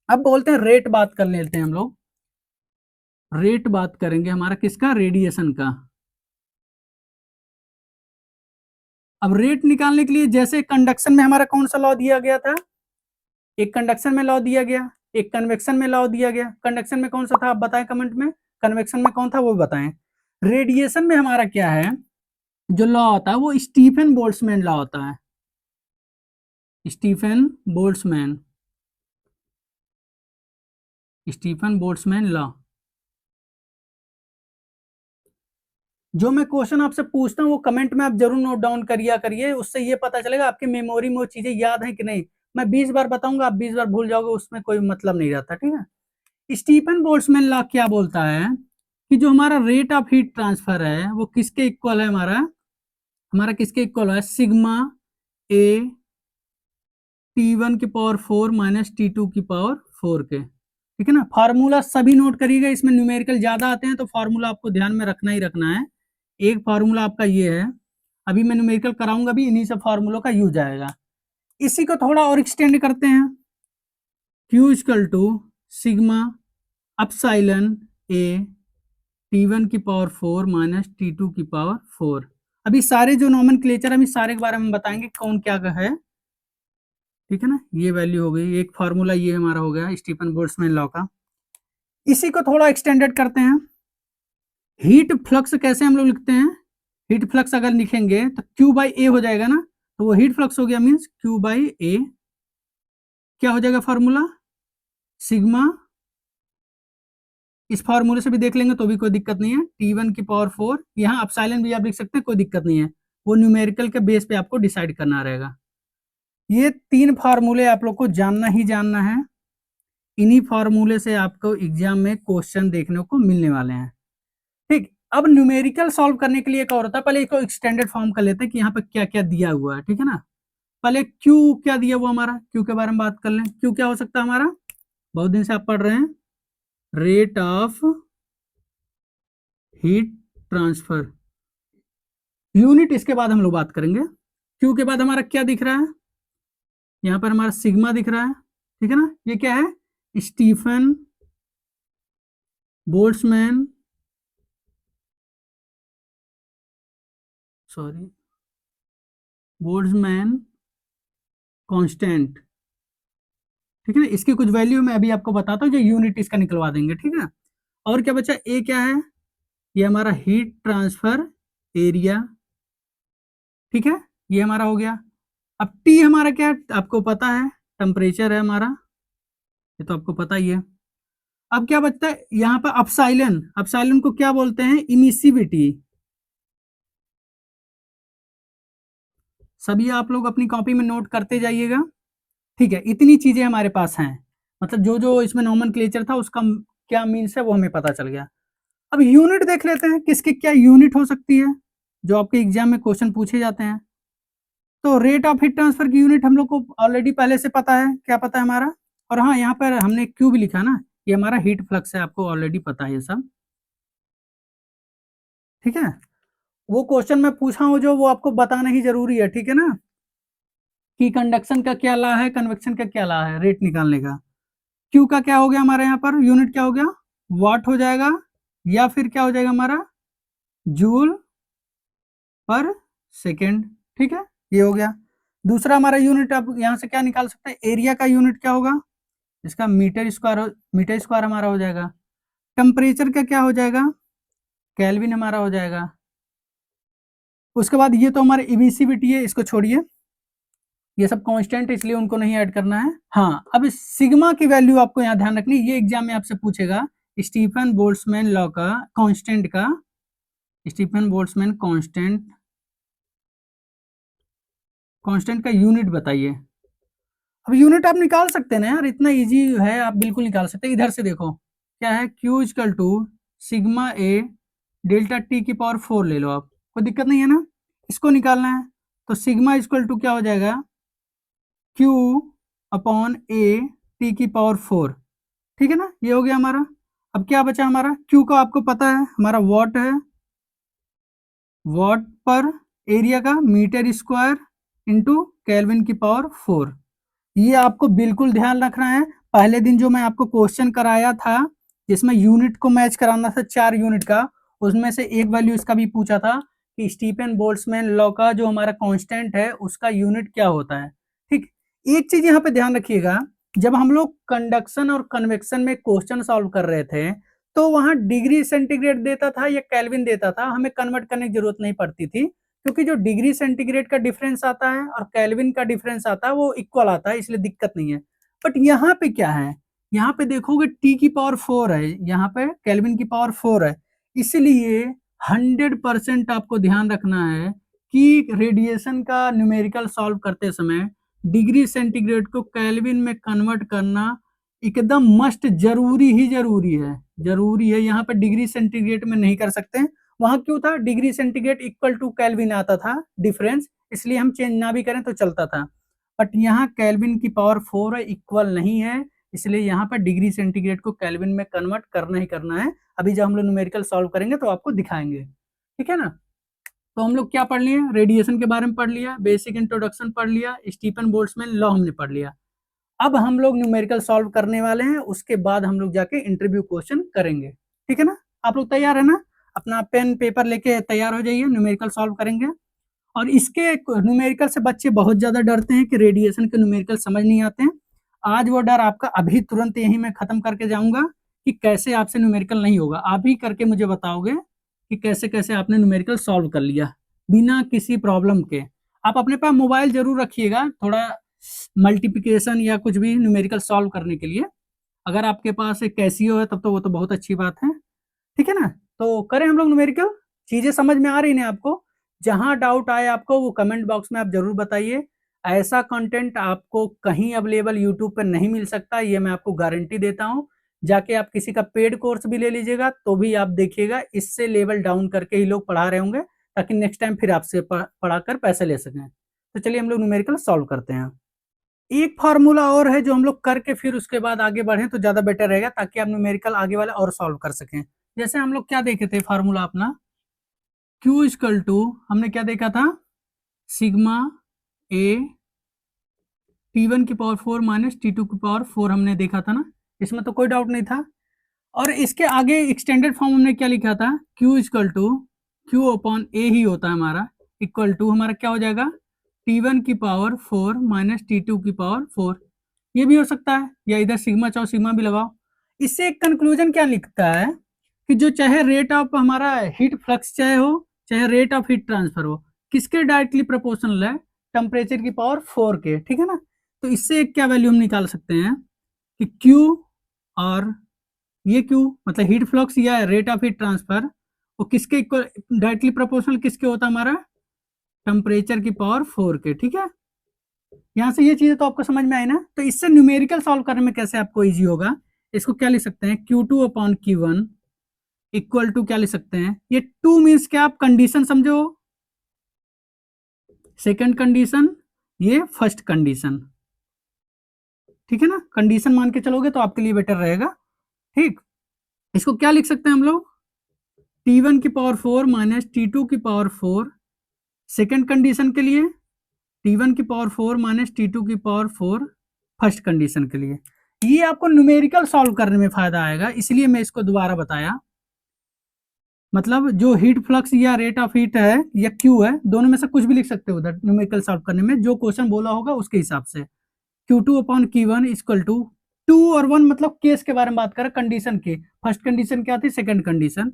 अब बोलते हैं रेट, बात कर लेते हैं हम लोग। रेट बात करेंगे हमारा किसका, रेडिएशन का। अब रेट निकालने के लिए जैसे कंडक्शन में हमारा कौन सा लॉ दिया गया था, एक कंडक्शन में लॉ दिया गया, एक कन्वेक्शन में लॉ दिया गया। कंडक्शन में कौन सा था आप बताएं कमेंट में, कन्वेक्शन में कौन था वो बताएं। रेडिएशन में हमारा क्या है, जो लॉ होता है वो स्टीफन बोल्ट्जमैन लॉ होता है। Stefan Boltzmann, Stefan Boltzmann law. जो मैं क्वेश्चन आपसे पूछता हूँ वो कमेंट में आप जरूर नोट डाउन करिए करिए, उससे ये पता चलेगा आपकी मेमोरी में वो चीजें याद हैं कि नहीं। मैं 20 बार बताऊंगा, आप 20 बार भूल जाओगे, उसमें कोई मतलब नहीं रहता, ठीक है। स्टीफन बोल्ट्जमैन लॉ क्या बोलता है कि जो हमारा रेट ऑफ हीट ट्रांसफर है वो किसके इक्वल है, हमारा हमारा किसके इक्वल है, सिग्मा ए T1 की पावर 4 माइनस T2 की पावर 4 के, ठीक है ना। फार्मूला सभी नोट करिएगा, इसमें न्यूमेरिकल ज्यादा आते हैं तो फार्मूला आपको ध्यान में रखना ही रखना है। एक फार्मूला आपका ये है, अभी मैं न्यूमेरिकल कराऊंगा भी इन्हीं सब फार्मूलों का यूज आएगा। इसी को थोड़ा और एक्सटेंड करते हैं, Q equal to sigma epsilon A T1 की पावर 4 माइनस T2 की पावर 4। अभी सारे जो नॉमेनक्लेचर अभी सारे के बारे में बताएंगे कौन क्या है, ठीक है ना। ये वैल्यू हो गई, एक फार्मूला ये हमारा हो गया स्टीफन बोल्ट्जमैन लॉ का। इसी को थोड़ा एक्सटेंडेड करते हैं। हीट फ्लक्स कैसे हम लोग लिखते हैं, हीट फ्लक्स अगर लिखेंगे तो Q बाई ए हो जाएगा ना, तो वो हीट फ्लक्स हो गया, मीन्स Q बाई ए क्या हो जाएगा फार्मूला, सिग्मा। इस फार्मूले से भी देख लेंगे तो भी कोई दिक्कत नहीं है, T1 की पावर 4, यहाँ अपसाइलन भी आप लिख सकते हैं, कोई दिक्कत नहीं है। वो न्यूमेरिकल के बेस पे आपको डिसाइड करना रहेगा। ये 3 फार्मूले आप लोग को जानना ही जानना है। इन्हीं फार्मूले से आपको एग्जाम में क्वेश्चन देखने को मिलने वाले हैं, ठीक। अब न्यूमेरिकल सॉल्व करने के लिए एक और होता है, पहले इसको एक्सटेंडेड फॉर्म कर लेते हैं कि यहाँ पे क्या क्या दिया हुआ है, ठीक है ना। पहले क्यू क्या दिया हुआ, हमारा क्यू के बारे में बात कर लें। क्यू क्या हो सकता है हमारा, बहुत दिन से आप पढ़ रहे हैं, rate of heat transfer. Unit इसके बाद हम लोग बात करेंगे। क्यू के बाद हमारा क्या दिख रहा है, यहाँ पर हमारा सिग्मा दिख रहा है, ठीक है ना। ये क्या है, Stefan Boltzmann, sorry Boltzmann constant, ठीक है ना। इसकी कुछ वैल्यू मैं अभी आपको बताता हूँ, जो यूनिट इसका निकलवा देंगे, ठीक है। और क्या बचा, ए क्या है, ये हमारा हीट ट्रांसफर एरिया, ठीक है, ये हमारा हो गया। अब टी हमारा क्या है आपको पता है, टेम्परेचर है हमारा, ये तो आपको पता ही है। अब क्या बचता है यहाँ पर अपसाइलन, अपसाइलन को क्या बोलते हैं, इमिसिविटी। सभी आप लोग अपनी कॉपी में नोट करते जाइएगा, ठीक है। इतनी चीजें हमारे पास हैं, मतलब जो जो इसमें नोमेनक्लेचर था उसका क्या मीन्स है वो हमें पता चल गया। अब यूनिट देख लेते हैं, किसकी क्या यूनिट हो सकती है, जो आपके एग्जाम में क्वेश्चन पूछे जाते हैं। तो रेट ऑफ हीट ट्रांसफर की यूनिट हम लोग को ऑलरेडी पहले से पता है, क्या पता है हमारा, और हाँ यहाँ पर हमने क्यू भी लिखा ना, ये हमारा हीट फ्लक्स है, आपको ऑलरेडी पता है ये सब, ठीक है। वो क्वेश्चन मैं पूछा हूँ जो वो आपको बताना ही जरूरी है, ठीक है ना, कि कंडक्शन का क्या लॉ है, कन्वेक्शन का क्या लॉ है, रेट निकालने का। क्यू का क्या हो गया हमारे यहाँ पर, यूनिट क्या हो गया, वाट हो जाएगा, या फिर क्या हो जाएगा हमारा, जूल पर सेकेंड, ठीक है, ये हो गया। दूसरा हमारा यूनिट, आप यहाँ से क्या निकाल सकते हैं, एरिया का यूनिट क्या होगा, इसका मीटर स्क्वायर, मीटर स्क्वायर हमारा हो जाएगा। टेम्परेचर का क्या हो जाएगा, केल्विन हमारा हो जाएगा। उसके बाद ये तो हमारे इमिसिविटी है, इसको छोड़िए, ये सब कांस्टेंट इसलिए उनको नहीं ऐड करना है। हाँ, अब सिग्मा की वैल्यू आपको यहाँ ध्यान रखनी, ये एग्जाम में आपसे पूछेगा, स्टीफन बोल्ट्जमैन लॉ का कांस्टेंट का, स्टीफन बोल्ट्जमैन कांस्टेंट, कांस्टेंट का यूनिट बताइए। अब यूनिट आप निकाल सकते हैं ना यार, इतना इजी है, आप बिल्कुल निकाल सकते हैं। इधर से देखो क्या है, Q equal to sigma A delta T की पावर 4 ले लो आप, कोई दिक्कत नहीं है ना, इसको निकालना है। तो सिग्मा इक्वल टू क्या हो जाएगा, Q अपॉन ए टी की पावर 4, ठीक है ना, ये हो गया हमारा। अब क्या बचा हमारा, Q का आपको पता है हमारा वॉट है, वॉट पर एरिया का मीटर स्क्वायर इंटू केल्विन की पावर 4। ये आपको बिल्कुल ध्यान रखना है। पहले दिन जो मैं आपको क्वेश्चन कराया था जिसमें यूनिट को मैच कराना था 4 यूनिट का, उसमें से एक वैल्यू इसका भी पूछा था कि स्टीफन बोल्ट्जमैन लॉ का जो हमारा कांस्टेंट है उसका यूनिट क्या होता है, ठीक। एक चीज यहाँ पे ध्यान रखिएगा, जब हम लोग कंडक्शन और कन्वेक्शन में क्वेश्चन सॉल्व कर रहे थे तो वहां डिग्री सेंटीग्रेड देता था या केल्विन देता था, हमें कन्वर्ट करने की जरूरत नहीं पड़ती थी, क्योंकि जो डिग्री सेंटीग्रेड का डिफरेंस आता है और केल्विन का डिफरेंस आता है वो इक्वल आता है, इसलिए दिक्कत नहीं है। बट यहाँ पे क्या है, यहाँ पे देखोगे टी की पावर 4 है, यहाँ पे केल्विन की पावर 4 है, इसलिए 100% आपको ध्यान रखना है कि रेडिएशन का न्यूमेरिकल सॉल्व करते समय डिग्री सेंटीग्रेड को केल्विन में कन्वर्ट करना एकदम मस्ट, जरूरी ही जरूरी है, जरूरी है। यहाँ पे डिग्री सेंटीग्रेड में नहीं कर सकते, वहां क्यों था, degree centigrade equal to kelvin आता था डिफरेंस, इसलिए हम चेंज ना भी करें तो चलता था। बट यहाँ केल्विन की पावर 4 है, इक्वल नहीं है, इसलिए यहाँ पर डिग्री सेंटीग्रेड को केल्विन में कन्वर्ट करना ही करना है। अभी जब हम लोग न्यूमेरिकल सॉल्व करेंगे तो आपको दिखाएंगे, ठीक है ना। तो हम लोग क्या पढ़ लिए, रेडिएशन के बारे में पढ़ लिया, बेसिक इंट्रोडक्शन पढ़ लिया, स्टीफन बोल्ट्जमैन लॉ हमने पढ़ लिया। अब हम लोग न्यूमेरिकल सॉल्व करने वाले हैं, उसके बाद हम लोग जाके इंटरव्यू क्वेश्चन करेंगे, ठीक है ना। आप लोग तैयार है ना, अपना पेन पेपर लेके तैयार हो जाइए, न्यूमेरिकल सॉल्व करेंगे। और इसके न्यूमेरिकल से बच्चे बहुत ज्यादा डरते हैं कि रेडिएशन के न्यूमेरिकल समझ नहीं आते हैं। आज वो डर आपका अभी तुरंत यही मैं खत्म करके जाऊंगा कि कैसे आपसे न्यूमेरिकल नहीं होगा, आप ही करके मुझे बताओगे कि कैसे कैसे आपने न्यूमेरिकल सॉल्व कर लिया बिना किसी प्रॉब्लम के। आप अपने पास मोबाइल जरूर रखिएगा, थोड़ा मल्टीप्लिकेशन या कुछ भी न्यूमेरिकल सॉल्व करने के लिए। अगर आपके पास एक कैसियो है तब तो वो तो बहुत अच्छी बात है, ठीक है ना। तो करें हम लोग न्यूमेरिकल, चीजें समझ में आ रही हैं आपको, जहां डाउट आए आपको वो कमेंट बॉक्स में आप जरूर बताइए। ऐसा कंटेंट आपको कहीं अवेलेबल यूट्यूब पर नहीं मिल सकता, ये मैं आपको गारंटी देता हूं। जाके आप किसी का पेड कोर्स भी ले लीजिएगा तो भी आप देखिएगा इससे लेवल डाउन करके ही लोग पढ़ा रहे होंगे, ताकि नेक्स्ट टाइम फिर आपसे पढ़ाकर पैसे ले सकें। तो चलिए हम लोग न्यूमेरिकल सॉल्व करते हैं। एक फार्मूला और है जो हम लोग करके फिर उसके बाद आगे बढ़े तो ज्यादा बेटर रहेगा, ताकि आप न्यूमेरिकल आगे वाले और सॉल्व कर सकें। जैसे हम लोग क्या देखे थे फार्मूला अपना, Q इक्वल टू, हमने क्या देखा था, सिग्मा ए T1 की पावर 4 माइनस T2 की पावर 4 हमने देखा था ना, इसमें तो कोई डाउट नहीं था। और इसके आगे एक्सटेंडेड फॉर्म हमने क्या लिखा था, Q equal to Q upon A ही होता है हमारा, इक्वल टू हमारा क्या हो जाएगा, T1 की पावर 4 माइनस T2 की पावर 4। ये भी हो सकता है, या इधर सिग्मा चाहो सिग्मा भी लगाओ। इससे एक कंक्लूजन क्या लिखता है कि जो चाहे रेट ऑफ हमारा हीट फ्लक्स चाहे हो, चाहे रेट ऑफ हीट ट्रांसफर हो, किसके डायरेक्टली प्रोपोर्शनल है, टेम्परेचर की पावर 4 के, ठीक है ना। तो इससे एक क्या वैल्यू हम निकाल सकते हैं कि Q और ये Q मतलब हीट फ्लक्स या रेट ऑफ हीट ट्रांसफर वो किसके इक्वल डायरेक्टली प्रोपोर्शनल किसके होता है हमारा टेम्परेचर की पावर 4 के। ठीक है, यहां से ये चीजें तो आपको समझ में आई ना। तो इससे न्यूमेरिकल सॉल्व करने में कैसे आपको इजी होगा, इसको क्या लिख सकते हैं Q2 upon Q1 equal to क्या लिख सकते हैं, ये 2 मीन्स क्या आप कंडीशन समझो, सेकंड कंडीशन ये फर्स्ट कंडीशन। ठीक है ना, कंडीशन मान के चलोगे तो आपके लिए बेटर रहेगा। ठीक, इसको क्या लिख सकते हैं हम लोग T1 की पावर 4 माइनस T2 की पावर 4 सेकंड कंडीशन के लिए, T1 की पावर 4 माइनस T2 की पावर 4 फर्स्ट कंडीशन के लिए। ये आपको न्यूमेरिकल सॉल्व करने में फायदा आएगा, इसलिए मैं इसको दोबारा बताया। मतलब जो हीट फ्लक्स या रेट ऑफ हीट है या क्यू है, दोनों में से कुछ भी लिख सकते हो उधर न्यूमेरिकल सॉल्व करने में, जो क्वेश्चन बोला होगा उसके हिसाब से। Q2 upon Q1 equal to 2 और 1 मतलब केस के बारे में बात करें, कंडीशन के। फर्स्ट कंडीशन क्या थी, सेकंड कंडीशन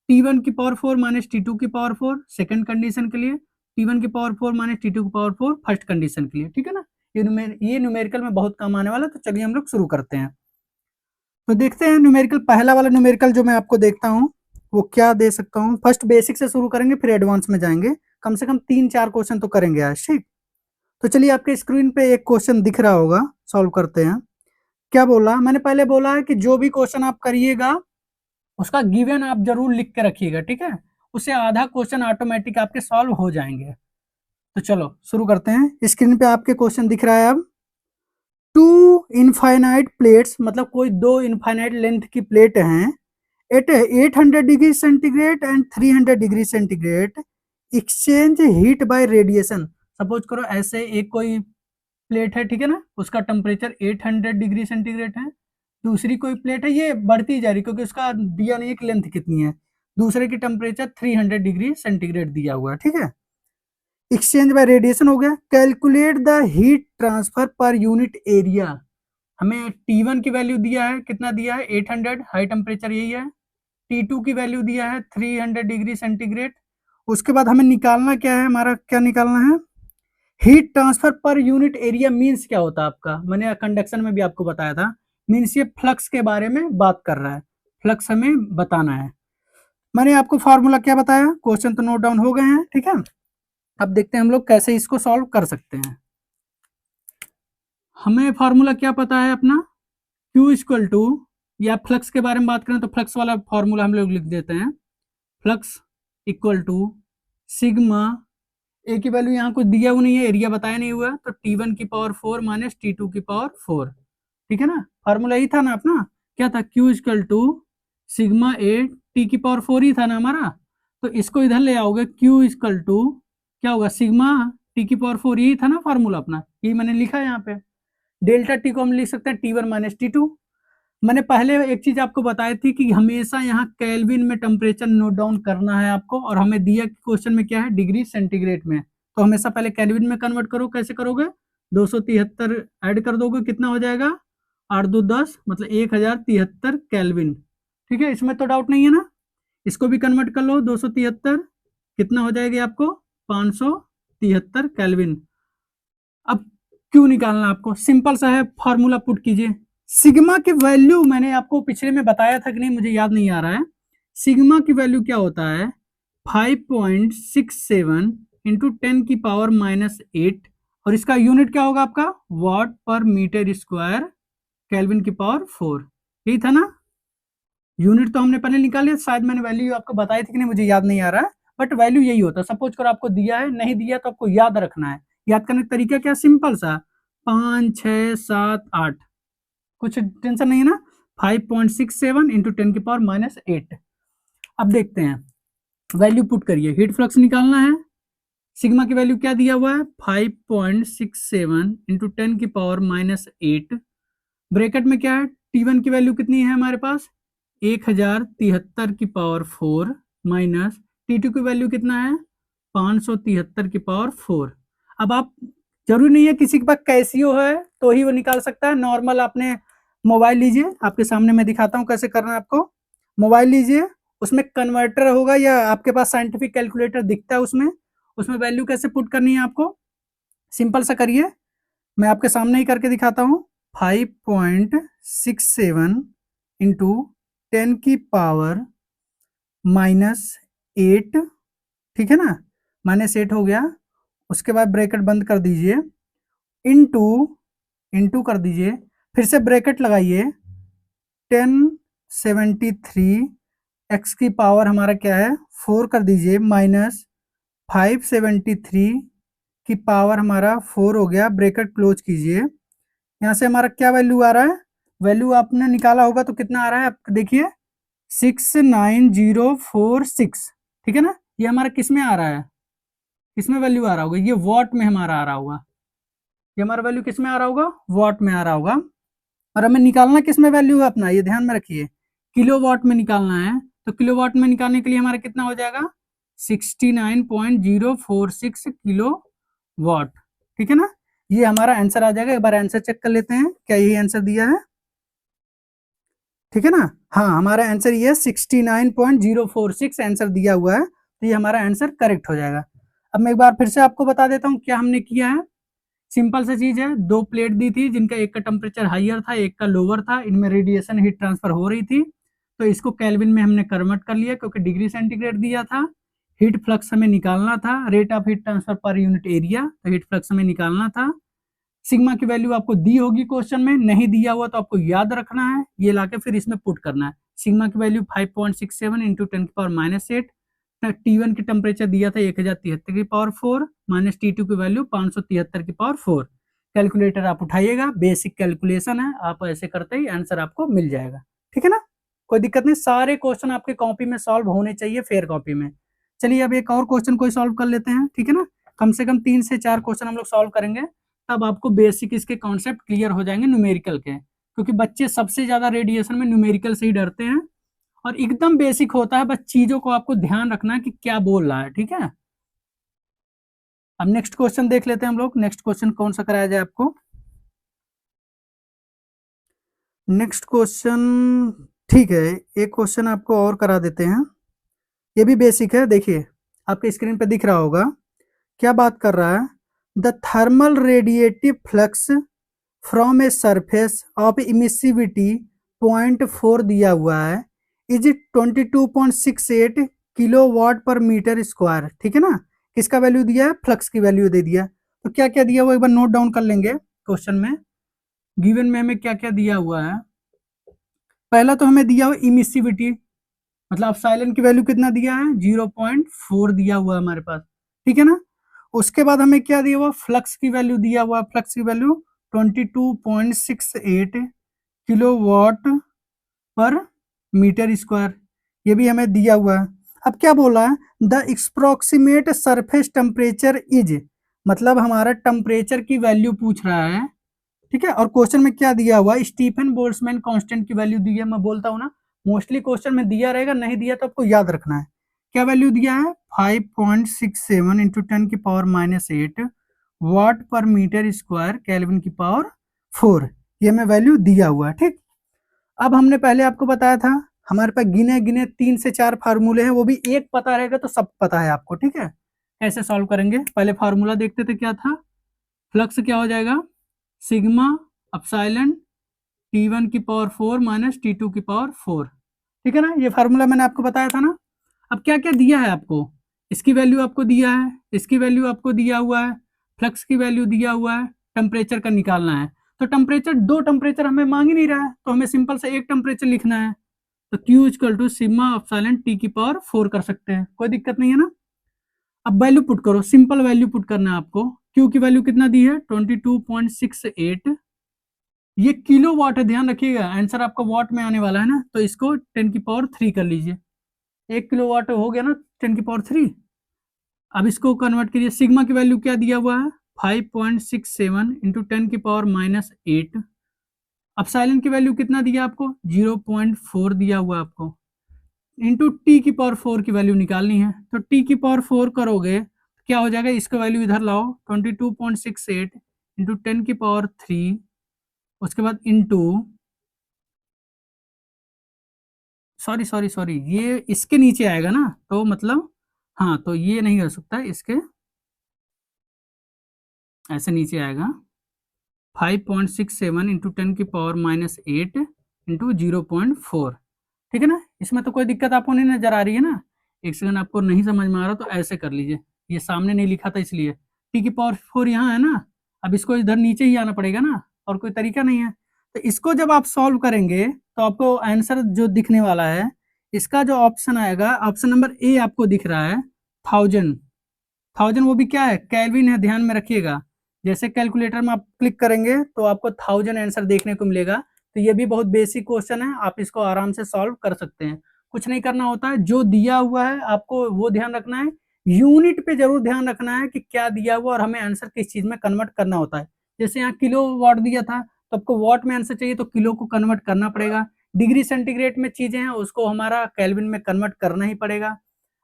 T1 की पावर 4 माइनस T2 की पावर 4 सेकंड कंडीशन के लिए, T1 की पावर 4 माइनस T2 की पावर 4 फर्स्ट कंडीशन के लिए। ठीक है ना, ये न्यूमेरिकल में बहुत काम आने वाला है। तो चलिए हम लोग शुरू करते हैं। तो देखते हैं न्यूमेरिकल, पहला वाला न्यूमेरिकल जो मैं आपको देखता हूँ वो क्या दे सकता हूँ। फर्स्ट बेसिक से शुरू करेंगे फिर एडवांस में जाएंगे, कम से कम 3-4 क्वेश्चन तो करेंगे आज। ठीक, तो चलिए आपके स्क्रीन पे एक क्वेश्चन दिख रहा होगा, सॉल्व करते हैं। क्या बोला, मैंने पहले बोला है कि जो भी क्वेश्चन आप करिएगा उसका गिवन आप जरूर लिख के रखिएगा। ठीक है, उससे आधा क्वेश्चन ऑटोमेटिक आपके सॉल्व हो जाएंगे। तो चलो शुरू करते हैं। स्क्रीन पे आपके क्वेश्चन दिख रहा है अब। टू इनफाइनाइट प्लेट्स मतलब कोई दो इनफाइनाइट लेंथ की प्लेट हैं at 800 degree centigrade and 300 degree centigrade exchange heat by radiation. Suppose करो ऐसे एक कोई प्लेट है, ठीक है ना, उसका टेम्परेचर 800 डिग्री सेंटीग्रेड है। दूसरी कोई प्लेट है, ये बढ़ती जा रही क्योंकि उसका दिया नहीं है कि लेंथ कितनी है। दूसरे की टेम्परेचर 300 डिग्री सेंटीग्रेड दिया हुआ है। ठीक है, एक्सचेंज बाय रेडिएशन हो गया। Calculate the heat transfer per unit area. हमें T1 की वैल्यू दिया है, कितना दिया है 800, हाई टेम्परेचर यही है। T2 की वैल्यू दिया है 300 डिग्री सेंटीग्रेड। उसके बाद हमें निकालना क्या है, हमारा क्या निकालना है, heat transfer per unit area means क्या होता है आपका, मैंने कंडक्शन में भी आपको बताया था। मींस ये फ्लक्स के बारे में बात कर रहा है, फ्लक्स हमें बताना है। मैंने आपको फॉर्मूला क्या बताया, क्वेश्चन तो नोट डाउन हो गए हैं। ठीक है, अब देखते हैं हम लोग कैसे इसको सॉल्व कर सकते हैं। हमें फॉर्मूला क्या पता है अपना, Q इक्वल टू, या फ्लक्स के बारे में बात करें तो फ्लक्स वाला फॉर्मूला हम लोग लिख देते हैं। फ्लक्स इक्वल टू सिग्मा, ए की वैल्यू यहाँ कुछ दिया हुआ नहीं है, एरिया बताया नहीं हुआ, तो T1 की पावर 4 माइनस T2 की पावर 4। ठीक है ना, फार्मूला यही था ना अपना, क्या था, Q equal to sigma A, T की पावर 4 ही था ना हमारा। तो इसको इधर ले आओगे, Q इक्वल टू क्या होगा, सिग्मा T की पावर 4, यही था ना फार्मूला अपना, यही मैंने लिखा है यहाँ पे। डेल्टा T को हम लिख सकते हैं T1 माइनस T2। मैंने पहले एक चीज आपको बताई थी कि हमेशा यहाँ केल्विन में टेम्परेचर नोट डाउन करना है आपको, और हमें दिया क्वेश्चन में क्या है, डिग्री सेंटीग्रेड में, तो हमेशा पहले केल्विन में कन्वर्ट करो। कैसे करोगे, 273 ऐड कर दोगे, कितना हो जाएगा 8 2 10 मतलब 1073 केल्विन। ठीक है, इसमें तो डाउट नहीं है ना। इसको भी कन्वर्ट कर लो, 273 कितना हो जाएगी आपको 573 केल्विन। अब क्यों निकालना आपको, सिंपल सा है, फॉर्मूला पुट कीजिए। सिग्मा की वैल्यू मैंने आपको पिछले में बताया था कि नहीं, मुझे याद नहीं आ रहा है। सिग्मा की वैल्यू क्या होता है, 5.67 इंटू 10 की पावर -8, और इसका यूनिट क्या होगा आपका, वाट पर मीटर स्क्वायर केल्विन की पावर 4। यही था ना, यूनिट तो हमने पहले निकाल लिया, शायद मैंने वैल्यू आपको बताई थी कि नहीं, मुझे याद नहीं आ रहा है, बट वैल्यू यही होता है। सपोज करो आपको दिया है, नहीं दिया तो आपको याद रखना है। याद करने का तरीका क्या, सिंपल सा, 5 6 7 8, कुछ टेंशन नहीं है ना। 5.67 इंटू 10 की पावर -8। अब देखते हैं, वैल्यू पुट करिए, हीट फ्लक्स निकालना है। सिग्मा की वैल्यू क्या दिया हुआ है, 5.67 इंटू 10 की पावर -8। ब्रैकेट में क्या है, T1 की वैल्यू कितनी है हमारे पास, 1073 की पावर 4 माइनस T2 की वैल्यू कितना है, 573 की पावर 4। अब आप, जरूरी नहीं है किसी के पास कैसियो है तो ही वो निकाल सकता है, नॉर्मल आपने मोबाइल लीजिए, आपके सामने मैं दिखाता हूँ कैसे करना है आपको। मोबाइल लीजिए, उसमें कन्वर्टर होगा या आपके पास साइंटिफिक कैलकुलेटर दिखता है उसमें, उसमें वैल्यू कैसे पुट करनी है आपको, सिंपल सा करिए। मैं आपके सामने ही करके दिखाता हूँ। 5.67 इंटू 10⁻⁸ ठीक है ना, -8 हो गया। उसके बाद ब्रैकेट बंद कर दीजिए, इंटू इंटू कर दीजिए, फिर से ब्रैकेट लगाइए, 1073 एक्स की पावर हमारा क्या है 4 कर दीजिए, -573 की पावर हमारा 4 हो गया, ब्रैकेट क्लोज कीजिए। यहाँ से हमारा क्या वैल्यू आ रहा है, वैल्यू आपने निकाला होगा तो कितना आ रहा है आप देखिए, 69046, ठीक है ना। ये हमारा किस में आ रहा है, किस में वैल्यू आ रहा होगा, ये वॉट में हमारा आ रहा होगा। ये हमारा वैल्यू किस में आ रहा होगा, वॉट में आ रहा होगा। और हमें निकालना किस में वैल्यू है अपना, ये ध्यान में रखिए, किलोवाट में निकालना है। तो किलोवाट में निकालने के लिए हमारा कितना हो जाएगा, 69.046 किलो वाट, ठीक है ना। ये हमारा आंसर आ जाएगा। एक बार आंसर चेक कर लेते हैं, क्या यही आंसर दिया है, ठीक है ना। हाँ, हमारा आंसर ये 69.046 आंसर दिया हुआ है, तो ये हमारा आंसर करेक्ट हो जाएगा। अब मैं एक बार फिर से आपको बता देता हूँ क्या हमने किया है। सिंपल सा चीज है, दो प्लेट दी थी जिनका एक का टेम्परेचर हाइयर था, एक का लोअर था, इनमें रेडिएशन हीट ट्रांसफर हो रही थी, तो इसको केल्विन में हमने कन्वर्ट कर लिया क्योंकि डिग्री सेंटीग्रेड दिया था। हीट फ्लक्स हमें निकालना था, rate of heat transfer per unit area, तो हीट फ्लक्स हमें निकालना था। सिग्मा की वैल्यू आपको दी होगी क्वेश्चन में, नहीं दिया हुआ तो आपको याद रखना है, ये लाके फिर इसमें पुट करना है। सिग्मा की वैल्यू 5.67 इंटू 10⁻⁸, T1 की टेम्परेचर दिया था 1073 की पावर 4, माइनस T2 की वैल्यू 573 की पावर 4। कैलकुलेटर आप उठाइएगा, बेसिक कैलकुलेशन है, आप ऐसे करते ही आंसर आपको मिल जाएगा, ठीक है ना। कोई दिक्कत नहीं, सारे क्वेश्चन आपके कॉपी में सॉल्व होने चाहिए, फेयर कॉपी में। चलिए अब एक और क्वेश्चन कोई सॉल्व कर लेते हैं, ठीक है ना। कम से कम 3 से 4 क्वेश्चन हम लोग सॉल्व करेंगे, तब आपको बेसिक इसके कॉन्सेप्ट क्लियर हो जाएंगे न्यूमेरिकल के, क्योंकि बच्चे सबसे ज्यादा रेडिएशन में न्यूमेरिकल से ही डरते हैं, और एकदम बेसिक होता है, बस चीजों को आपको ध्यान रखना है कि क्या बोल रहा है, ठीक है। अब नेक्स्ट क्वेश्चन देख लेते हैं हम लोग, नेक्स्ट क्वेश्चन कौन सा कराया जाए आपको। नेक्स्ट क्वेश्चन, ठीक है, एक क्वेश्चन आपको और करा देते हैं, ये भी बेसिक है। देखिए आपके स्क्रीन पे दिख रहा होगा, क्या बात कर रहा है, the thermal radiative flux from a surface of emissivity 0.4 दिया हुआ है, इज 22.68 किलो वाट पर मीटर स्क्वायर, ठीक है ना। किसका वैल्यू दिया है, फ्लक्स की वैल्यू दे दिया। तो क्या क्या दिया हुआ एक बार नोट डाउन कर लेंगे क्वेश्चन में। गिवन में हमें क्या क्या दिया हुआ है, पहला तो हमें दिया हुआ इमिसिविटी, मतलब साइलेंट की वैल्यू कितना दिया है, 0.4 दिया हुआ है हमारे पास, ठीक है ना। उसके बाद हमें क्या दिया हुआ, फ्लक्स की वैल्यू दिया हुआ, फ्लक्स की वैल्यू 22.68 किलो वाट पर मीटर स्क्वायर, ये भी हमें दिया हुआ है। अब क्या बोला है, द एक्सप्रोक्सीमेट सरफेस टेम्परेचर इज, मतलब हमारा टेम्परेचर की वैल्यू पूछ रहा है, ठीक है। और क्वेश्चन में क्या दिया हुआ है, स्टीफन बोल्ट्जमैन कांस्टेंट की वैल्यू दी है। मैं बोलता हूँ ना, मोस्टली क्वेश्चन में दिया रहेगा, नहीं दिया तो आपको याद रखना है। क्या वैल्यू दिया है, 5.67 इंटू 10⁻⁸ वाट पर मीटर स्क्वायर केल्विन की पावर 4, ये हमें वैल्यू दिया हुआ है, ठीक। अब हमने पहले आपको बताया था, हमारे पास गिने गिने 3 से 4 फार्मूले हैं, वो भी एक पता रहेगा तो सब पता है आपको, ठीक है। कैसे सॉल्व करेंगे, पहले फार्मूला देखते थे, क्या था, फ्लक्स क्या हो जाएगा, सिग्मा अपसाइलन T1 की पावर 4 माइनस T2 की पावर 4, ठीक है ना। ये फार्मूला मैंने आपको बताया था ना। अब क्या क्या दिया है आपको, इसकी वैल्यू आपको दिया है, इसकी वैल्यू आपको दिया हुआ है, फ्लक्स की वैल्यू दिया हुआ है, टेम्परेचर का निकालना है। तो टेम्परेचर, दो टेम्परेचर हमें मांग ही नहीं रहा है, तो हमें सिंपल से एक टेम्परेचर लिखना है, तो Q equal to sigma epsilon T की पावर 4 कर सकते हैं, कोई दिक्कत नहीं है ना। अब वैल्यू पुट करो, सिंपल वैल्यू पुट करना है आपको। Q की वैल्यू कितना दी है, 22.68, ये किलो वाट है, ध्यान रखिएगा, आंसर आपका वाट में आने वाला है ना, तो इसको 10⁻³ कर लीजिए, 1 किलो वाट हो गया ना 10⁻³। अब इसको कन्वर्ट करिए, सिग्मा की वैल्यू क्या दिया हुआ है, 5.67 इंटू 10⁻⁸। अपसाइलन की वैल्यू कितना दिया आपको, 0.4 दिया हुआ आपको, इंटू टी की पावर 4 की वैल्यू निकालनी है, तो टी की पावर 4 करोगे क्या हो जाएगा, इसका वैल्यू इधर लाओ, 22.68 इंटू 10⁻³ उसके बाद इंटू, सॉरी सॉरी सॉरी, ये इसके नीचे आएगा ना, तो मतलब हाँ, तो ये नहीं हो सकता, इसके ऐसे नीचे आएगा, 5.67 इंटू 10⁻⁻8 इंटू 0.4। ठीक है ना, इसमें तो कोई दिक्कत आपको नहीं नजर आ रही है ना। एक सेकंड, आपको नहीं समझ में आ रहा तो ऐसे कर लीजिए, ये सामने नहीं लिखा था इसलिए। t⁴ यहाँ है ना, अब इसको इधर नीचे ही आना पड़ेगा ना, और कोई तरीका नहीं है। तो इसको जब आप सॉल्व करेंगे तो आपको आंसर जो दिखने वाला है, इसका जो ऑप्शन आएगा, ऑप्शन नंबर ए आपको दिख रहा है 1000। 1000 वो भी क्या है, केल्विन है, ध्यान में रखिएगा। जैसे कैलकुलेटर में आप क्लिक करेंगे तो आपको 1000 आंसर देखने को मिलेगा। तो ये भी बहुत बेसिक क्वेश्चन है, आप इसको आराम से सॉल्व कर सकते हैं। कुछ नहीं करना होता है, जो दिया हुआ है आपको वो ध्यान रखना है, यूनिट पे जरूर ध्यान रखना है कि क्या दिया हुआ और हमें आंसर किस चीज में कन्वर्ट करना होता है। जैसे यहाँ किलो वाट दिया था, तो आपको वाट में आंसर चाहिए तो किलो को कन्वर्ट करना पड़ेगा। डिग्री सेंटीग्रेड में चीजें हैं, उसको हमारा केल्विन में कन्वर्ट करना ही पड़ेगा।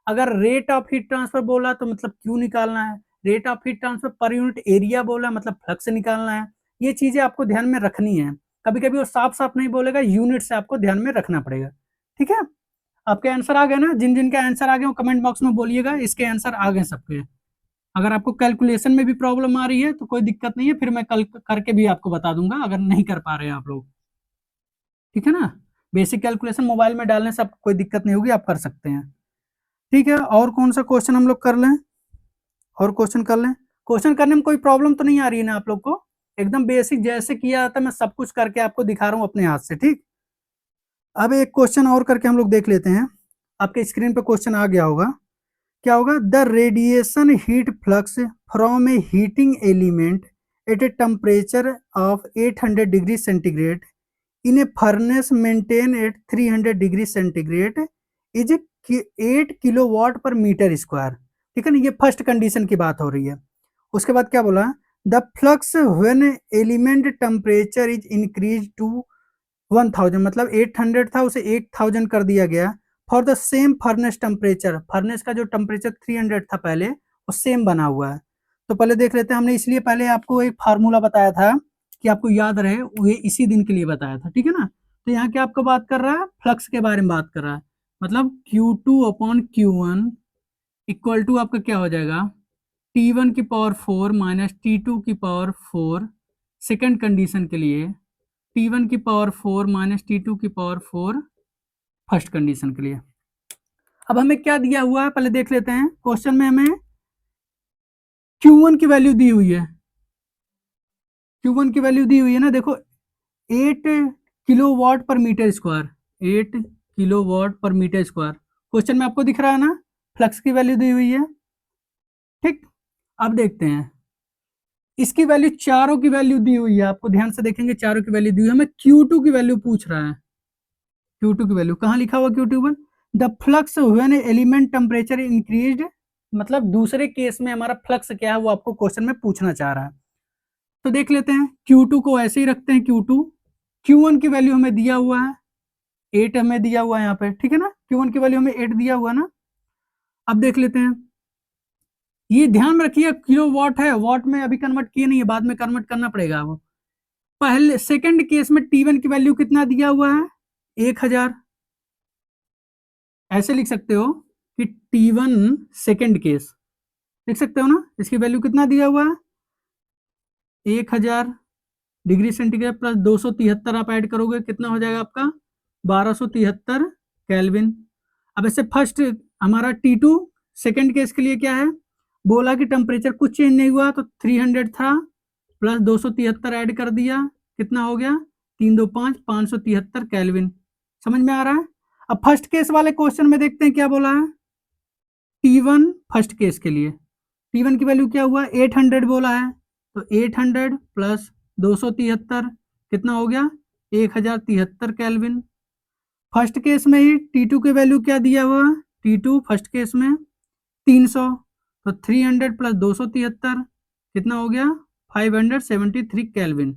अगर रेट ऑफ हीट ट्रांसफर बोला तो मतलब क्यू निकालना है। Rate of heat transfer per unit area बोला मतलब फ्लक्स निकालना है। ये चीजें आपको ध्यान में रखनी है। कभी कभी वो साफ साफ नहीं बोलेगा, यूनिट से आपको ध्यान में रखना पड़ेगा। ठीक है, आपके आंसर आ गए ना? जिन जिन के आंसर आ गए वो कमेंट बॉक्स में बोलिएगा, इसके आंसर आ गए सबके। अगर आपको कैलकुलेशन में भी प्रॉब्लम आ रही है तो कोई दिक्कत नहीं है, फिर मैं कल करके भी आपको बता दूंगा अगर नहीं कर पा रहे हैं आप लोग। ठीक है ना, बेसिक कैलकुलेशन मोबाइल में डालने से आपको कोई दिक्कत नहीं होगी, आप कर सकते हैं। ठीक है, और कौन सा क्वेश्चन हम लोग कर लें? और क्वेश्चन कर लें। क्वेश्चन करने में कोई प्रॉब्लम तो नहीं आ रही है ना आप लोग को? एकदम बेसिक जैसे किया जाता है, मैं सब कुछ करके आपको दिखा रहा हूँ अपने हाथ से। ठीक, अब एक क्वेश्चन और करके हम लोग देख लेते हैं। आपके स्क्रीन पे क्वेश्चन आ गया होगा। क्या होगा? The radiation heat flux from a heating element at a temperature of 800 degree centigrade in a furnace maintain at 300 degree centigrade is 8 kilowatt per metre square. ठीक है ना, ये फर्स्ट कंडीशन की बात हो रही है। उसके बाद क्या बोला? The flux when element temperature is increase to 1000, मतलब 800 था उसे 1000 कर दिया गया। For the same furnace temperature, furnace का जो टेम्परेचर 300 था पहले, वो सेम बना हुआ है। तो पहले देख लेते हैं। हमने इसलिए पहले आपको एक फार्मूला बताया था कि आपको याद रहे, वो इसी दिन के लिए बताया था। ठीक है ना, तो यहाँ क्या आपको बात कर रहा है? फ्लक्स के बारे में बात कर रहा है। मतलब Q2/Q1 इक्वल टू आपका क्या हो जाएगा? T1⁴ minus T2⁴ second condition के लिए, T1⁴ minus T2⁴ first condition के लिए। अब हमें क्या दिया हुआ है पहले देख लेते हैं। क्वेश्चन में हमें Q1 की वैल्यू दी हुई है। Q1 की वैल्यू दी हुई है ना, देखो 8 kilowatt per metre square, 8 kilowatt per metre square question में आपको दिख रहा है ना। फ्लक्स की वैल्यू दी हुई है। ठीक, अब देखते हैं इसकी वैल्यू, चारों की वैल्यू दी हुई है। आपको ध्यान से देखेंगे, चारों की वैल्यू दी हुई है। हमें Q2 की वैल्यू पूछ रहा है। Q2 की वैल्यू कहाँ लिखा हुआ? Q2 the flux when element temperature increased, मतलब दूसरे केस में हमारा फ्लक्स क्या है वो आपको क्वेश्चन में पूछना चाह रहा है। तो देख लेते हैं, Q2 को ऐसे ही रखते हैं Q2। Q1 की वैल्यू हमें दिया हुआ है 8, हमें दिया हुआ है यहाँ पे। ठीक है ना, Q1 की वैल्यू हमें 8 दिया हुआ ना। अब देख लेते हैं, ये ध्यान में रखिए किलो वाट है, वाट में अभी कन्वर्ट किए नहीं है, बाद में कन्वर्ट करना पड़ेगा। वो पहले सेकंड केस में T1 की वैल्यू कितना दिया हुआ है? 1000। ऐसे लिख सकते हो कि T1 सेकंड केस लिख सकते हो ना, इसकी वैल्यू कितना दिया हुआ है? 1000 डिग्री सेंटीग्रेड प्लस 273 आप ऐड करोगे, कितना हो जाएगा आपका? 1273 केल्विन। अब ऐसे फर्स्ट हमारा T2 सेकंड केस के लिए क्या है? बोला कि टेम्परेचर कुछ चेंज नहीं हुआ, तो 300 था प्लस 273 ऐड कर दिया, कितना हो गया? 3 2 5 573 केल्विन। समझ में आ रहा है? अब फर्स्ट केस वाले क्वेश्चन में देखते हैं क्या बोला है। T1 फर्स्ट केस के लिए T1 की वैल्यू क्या हुआ? 800 बोला है, तो 800 प्लस 273 कितना हो गया? 1073 केल्विन। फर्स्ट केस में ही T2 की वैल्यू क्या दिया हुआ? T2 फर्स्ट केस में 300, तो 300 प्लस 273 कितना हो गया? 573 केल्विन।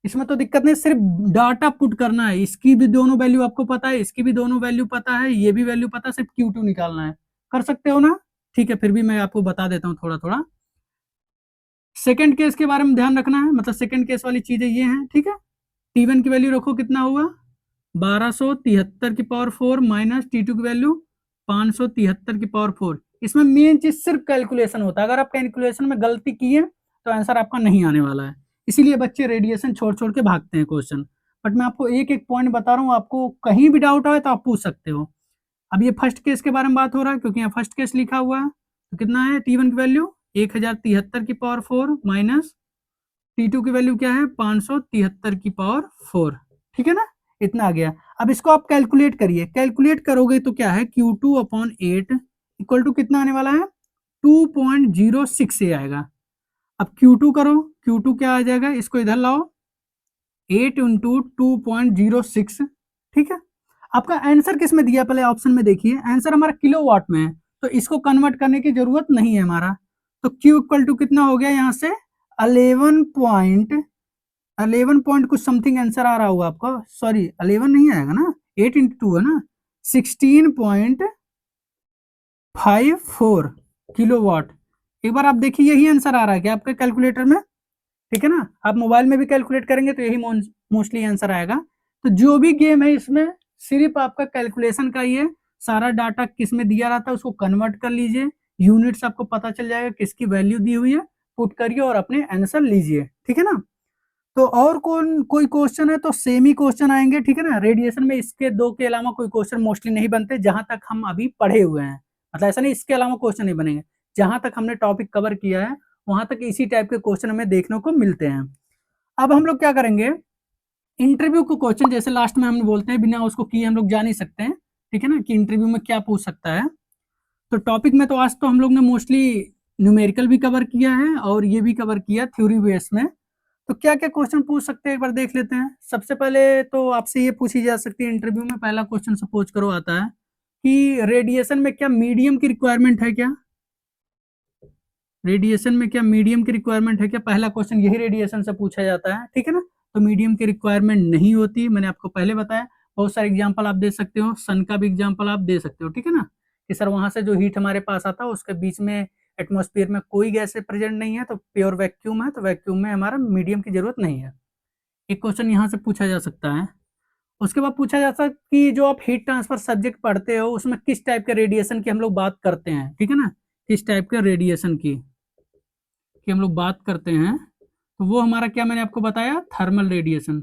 इसमें तो दिक्कत नहीं, सिर्फ डाटा पुट करना है। इसकी भी दोनों वैल्यू आपको पता है, इसकी भी दोनों वैल्यू पता है, ये भी वैल्यू पता है, सिर्फ Q2 निकालना है। कर सकते हो ना? ठीक है, फिर भी मैं आपको बता देता हूँ थोड़ा थोड़ा। सेकंड केस के बारे में ध्यान रखना है, मतलब सेकंड केस वाली चीजें ये हैं। ठीक है, T1 की वैल्यू रखो, कितना होगा? 1273 माइनस T2 की वैल्यू 573 इसमें मेन चीज सिर्फ कैलकुलेशन होता है। अगर आप कैलकुलेशन में गलती किए तो आंसर आपका नहीं आने वाला है, इसीलिए बच्चे रेडिएशन छोड़ छोड़ के भागते हैं क्वेश्चन। बट मैं आपको एक एक पॉइंट बता रहा हूँ, आपको कहीं भी डाउट आए तो आप पूछ सकते हो। अब ये फर्स्ट केस के बारे में बात हो रहा है, क्योंकि यहाँ फर्स्ट केस लिखा हुआ है। तो कितना है T1 की वैल्यू 1073 की पावर 4 माइनस T2 की वैल्यू क्या है 573 की पावर 4। ठीक है ना, इतना आ गया। अब इसको आप कैलकुलेट करिए, कैलकुलेट करोगे तो क्या है Q2/8 इक्वल टू कितना आने वाला है 2.06 से आएगा। अब Q2 करो, Q2 क्या आ जाएगा, इसको इधर लाओ 8 इंटू 2.06। ठीक है, आपका आंसर किस में दिया पहले ऑप्शन में देखिए, आंसर हमारा किलोवाट में है, तो इसको कन्वर्ट करने की जरूरत नहीं है हमारा। तो Q इक्वल टू कितना हो गया यहाँ से 11 पॉइंट कुछ समथिंग आंसर आ रहा होगा आपका, सॉरी 11 नहीं आएगा ना, 8 इंटू 2 है ना, 16.54 किलोवाट। एक बार आप देखिए यही आंसर आ रहा है क्या आपके कैलकुलेटर में। ठीक है ना, आप मोबाइल में भी कैलकुलेट करेंगे तो यही मोस्टली आंसर आएगा। तो जो भी गेम है इसमें सिर्फ आपका कैलकुलेशन का ही है, सारा डाटा किस में दिया रहता है उसको कन्वर्ट कर लीजिए, यूनिट्स आपको पता चल जाएगा किसकी वैल्यू दी हुई है, पुट करिए और अपने आंसर लीजिए। ठीक है ना, तो और कोई क्वेश्चन है तो सेम ही क्वेश्चन आएंगे। ठीक है ना, रेडिएशन में इसके दो के अलावा कोई क्वेश्चन मोस्टली नहीं बनते जहां तक हम अभी पढ़े हुए हैं, मतलब ऐसा नहीं इसके अलावा क्वेश्चन नहीं बनेंगे, जहां तक हमने टॉपिक कवर किया है वहां तक इसी टाइप के क्वेश्चन हमें देखने को मिलते हैं। अब हम लोग क्या करेंगे, इंटरव्यू को क्वेश्चन जैसे लास्ट में हम बोलते हैं बिना उसको किए हम लोग जा नहीं सकते हैं। ठीक है ना, कि इंटरव्यू में क्या पूछ सकता है। तो टॉपिक में तो आज तो हम लोग ने मोस्टली न्यूमेरिकल भी कवर किया है और ये भी कवर किया थ्योरी बेस में। तो क्या क्या क्वेश्चन पूछ सकते हैं एक बार देख लेते हैं। सबसे पहले तो आपसे ये पूछी जा सकती है इंटरव्यू में, पहला क्वेश्चन सपोज करो आता है कि रेडिएशन में क्या मीडियम की रिक्वायरमेंट है क्या, रेडिएशन में क्या मीडियम की रिक्वायरमेंट है क्या, पहला क्वेश्चन यही रेडिएशन से पूछा जाता है। ठीक है ना, तो मीडियम की रिक्वायरमेंट नहीं होती, मैंने आपको पहले बताया। बहुत सारे एग्जांपल आप दे सकते हो, सन का भी एग्जांपल आप दे सकते हो। ठीक है ना, कि सर वहां से जो हीट हमारे पास आता है उसके बीच में एटमॉस्फेयर में कोई गैस प्रेजेंट नहीं है, तो प्योर वैक्यूम है, तो वैक्यूम में हमारा मीडियम की जरूरत नहीं है। एक क्वेश्चन यहाँ से पूछा जा सकता है। उसके बाद पूछा जा सकता है कि जो आप हीट ट्रांसफर सब्जेक्ट पढ़ते हो उसमें किस टाइप के रेडिएशन की हम लोग बात करते हैं। ठीक है ना, किस टाइप के रेडिएशन की हम लोग बात करते हैं, तो वो हमारा क्या मैंने आपको बताया थर्मल रेडिएशन,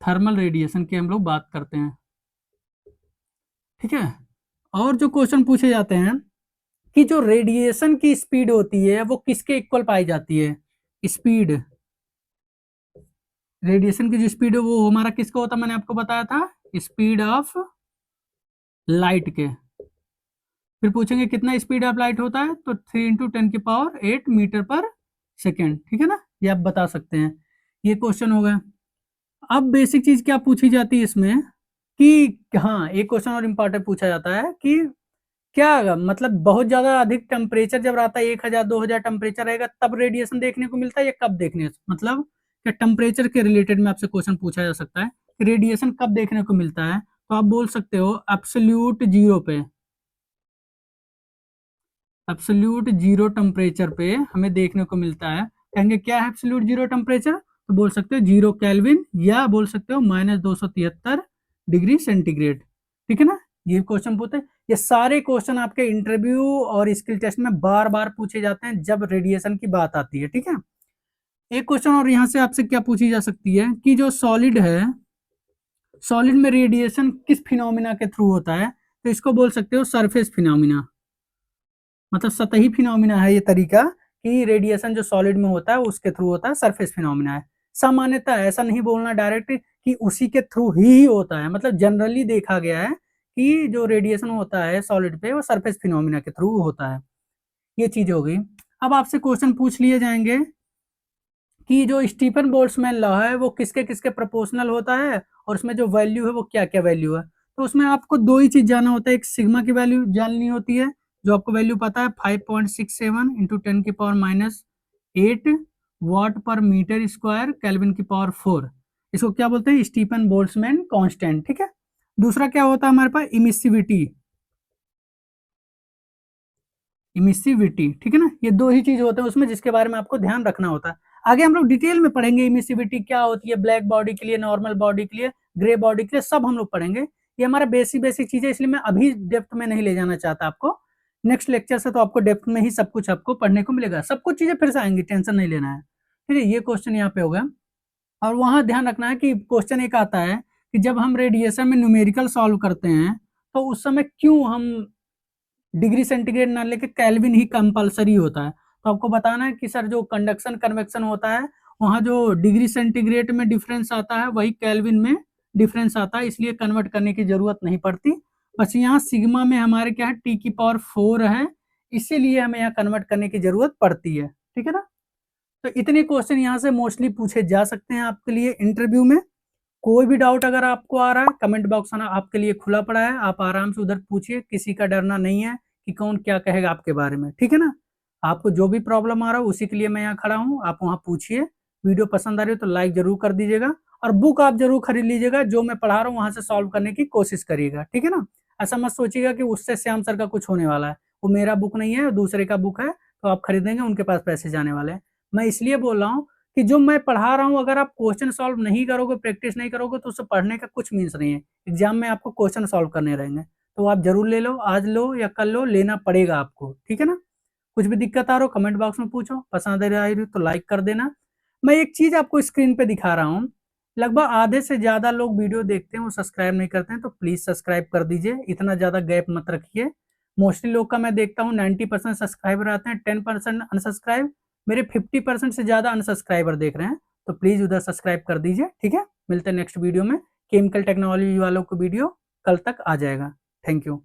थर्मल रेडिएशन की हम लोग बात करते हैं। ठीक है, और जो क्वेश्चन पूछे जाते हैं कि जो रेडिएशन की स्पीड होती है वो किसके इक्वल पाई जाती है, स्पीड, रेडिएशन की जो स्पीड है वो हमारा किसका होता है, मैंने आपको बताया था स्पीड ऑफ लाइट के। फिर पूछेंगे कितना स्पीड ऑफ लाइट होता है, तो 3 इंटू 10⁸ मीटर पर सेकेंड। ठीक है ना, ये आप बता सकते हैं, ये क्वेश्चन हो गया। अब बेसिक चीज क्या पूछी जाती है इसमें कि हाँ एक क्वेश्चन और इम्पोर्टेंट पूछा जाता है कि क्या मतलब बहुत ज्यादा अधिक टेम्परेचर जब रहता है 1000-2000 टेम्परेचर रहेगा तब रेडिएशन देखने को मिलता है या कब देखने, मतलब क्या टेम्परेचर के रिलेटेड में आपसे क्वेश्चन पूछा जा सकता है कि रेडिएशन कब देखने को मिलता है, तो आप बोल सकते हो एब्सोल्यूट जीरो पे, एब्सोल्यूट जीरो टेम्परेचर पे हमें देखने को मिलता है। कहेंगे क्या है एब्सोल्यूट जीरो टेम्परेचर, तो बोल सकते हो 0 केल्विन या बोल सकते हो -273 डिग्री सेंटीग्रेड। ठीक है ना, ये क्वेश्चन पूछते हैं। ये सारे क्वेश्चन आपके इंटरव्यू और स्किल टेस्ट में बार बार पूछे जाते हैं जब रेडिएशन की बात आती है। ठीक है, एक क्वेश्चन और यहाँ से आपसे क्या पूछी जा सकती है कि जो सॉलिड है, सॉलिड में रेडिएशन किस फिनोमिना के थ्रू होता है, तो इसको बोल सकते हो सरफेस फिनोमिना, मतलब सतही फिनोमिना है ये तरीका कि रेडिएशन जो सॉलिड में होता है उसके थ्रू होता है, सरफेस फिनोमिना है। सामान्यतः ऐसा नहीं बोलना डायरेक्ट कि उसी के थ्रू ही होता है, मतलब जनरली देखा गया है कि जो रेडिएशन होता है सॉलिड पे वो सरफेस फिनोमिना के थ्रू होता है। ये चीज हो गई। अब आपसे क्वेश्चन पूछ लिए जाएंगे कि जो स्टीफन बोल्ट्जमैन लॉ है वो किसके किसके प्रोपोर्शनल होता है और उसमें जो वैल्यू है वो क्या क्या वैल्यू है। तो उसमें आपको दो ही चीज जानना होता है, एक सिग्मा की वैल्यू जाननी होती है जो आपको वैल्यू पता है 5.67 इंटू 10⁻⁸ वाट पर मीटर स्क्वायर केल्विन की पावर 4, इसको क्या बोलते हैं स्टीफन बोल्ट्जमैन कांस्टेंट। ठीक है, दूसरा क्या होता है हमारे पास इमिसिविटी, इमिसिविटी। ठीक है ना, ये दो ही चीज होते हैं उसमें जिसके बारे में आपको ध्यान रखना होता है। आगे हम लोग डिटेल में पढ़ेंगे इमिसिविटी क्या होती है, ब्लैक बॉडी के लिए, नॉर्मल बॉडी के लिए, ग्रे बॉडी के लिए, सब हम लोग पढ़ेंगे। ये हमारा बेसिक बेसिक चीज है, इसलिए मैं अभी डेप्थ में नहीं ले जाना चाहता आपको। नेक्स्ट लेक्चर से तो आपको डेप्थ में ही सब कुछ आपको पढ़ने को मिलेगा, सब कुछ चीजें फिर से आएंगी, टेंशन नहीं लेना है। ठीक है, ये क्वेश्चन यहाँ पे हो गया। और वहाँ ध्यान रखना है कि क्वेश्चन एक आता है कि जब हम रेडिएशन में न्यूमेरिकल सॉल्व करते हैं तो उस समय क्यों हम डिग्री सेंटीग्रेड ना लेके केल्विन ही कंपलसरी होता है। तो आपको बताना है कि सर जो कंडक्शन कन्वेक्शन होता है वहाँ जो डिग्री सेंटीग्रेड में डिफरेंस आता है वही केल्विन में डिफरेंस आता है, इसलिए कन्वर्ट करने की जरूरत नहीं पड़ती। बस यहाँ सिग्मा में हमारे क्या है टी की पावर 4 है, इसीलिए हमें यहाँ कन्वर्ट करने की जरूरत पड़ती है। ठीक है ना। तो इतने क्वेश्चन यहाँ से मोस्टली पूछे जा सकते हैं आपके लिए इंटरव्यू में। कोई भी डाउट अगर आपको आ रहा है कमेंट बॉक्स ना आपके लिए खुला पड़ा है, आप आराम से उधर पूछिए, किसी का डरना नहीं है कि कौन क्या कहेगा आपके बारे में। ठीक है ना। आपको जो भी प्रॉब्लम आ रहा है उसी के लिए मैं यहाँ खड़ा हूँ, आप वहाँ पूछिए। वीडियो पसंद आ रही हो तो लाइक जरूर कर दीजिएगा और बुक आप जरूर खरीद लीजिएगा, जो मैं पढ़ा रहा हूँ वहां से सॉल्व करने की कोशिश करिएगा। ठीक है ना। ऐसा मत सोचिएगा कि उससे श्याम सर का कुछ होने वाला है, वो मेरा बुक नहीं है, दूसरे का बुक है, तो आप खरीदेंगे उनके पास पैसे जाने वाले हैं। मैं इसलिए बोल रहा हूँ कि जो मैं पढ़ा रहा हूँ अगर आप क्वेश्चन सॉल्व नहीं करोगे, प्रैक्टिस नहीं करोगे, तो उससे पढ़ने का कुछ मीन्स नहीं है। एग्जाम में आपको क्वेश्चन सॉल्व करने रहेंगे, तो आप जरूर ले लो, आज लो या कल लो, लेना पड़ेगा आपको। ठीक है ना। कुछ भी दिक्कत आ रहा हो कमेंट बॉक्स में पूछो, पसंद आ रही हो तो लाइक कर देना। मैं एक चीज आपको स्क्रीन पे दिखा रहा हूँ, लगभग आधे से ज्यादा लोग वीडियो देखते हैं वो सब्सक्राइब नहीं करते हैं, तो प्लीज सब्सक्राइब कर दीजिए, इतना ज्यादा गैप मत रखिए। मोस्टली लोग का मैं देखता हूँ 90% सब्सक्राइबर आते हैं, 10% अनसब्सक्राइब, मेरे 50% से ज्यादा अनसब्सक्राइबर देख रहे हैं, तो प्लीज उधर सब्सक्राइब कर दीजिए। ठीक है, मिलते हैं नेक्स्ट वीडियो में। केमिकल टेक्नोलॉजी वालों को वीडियो कल तक आ जाएगा। Thank you.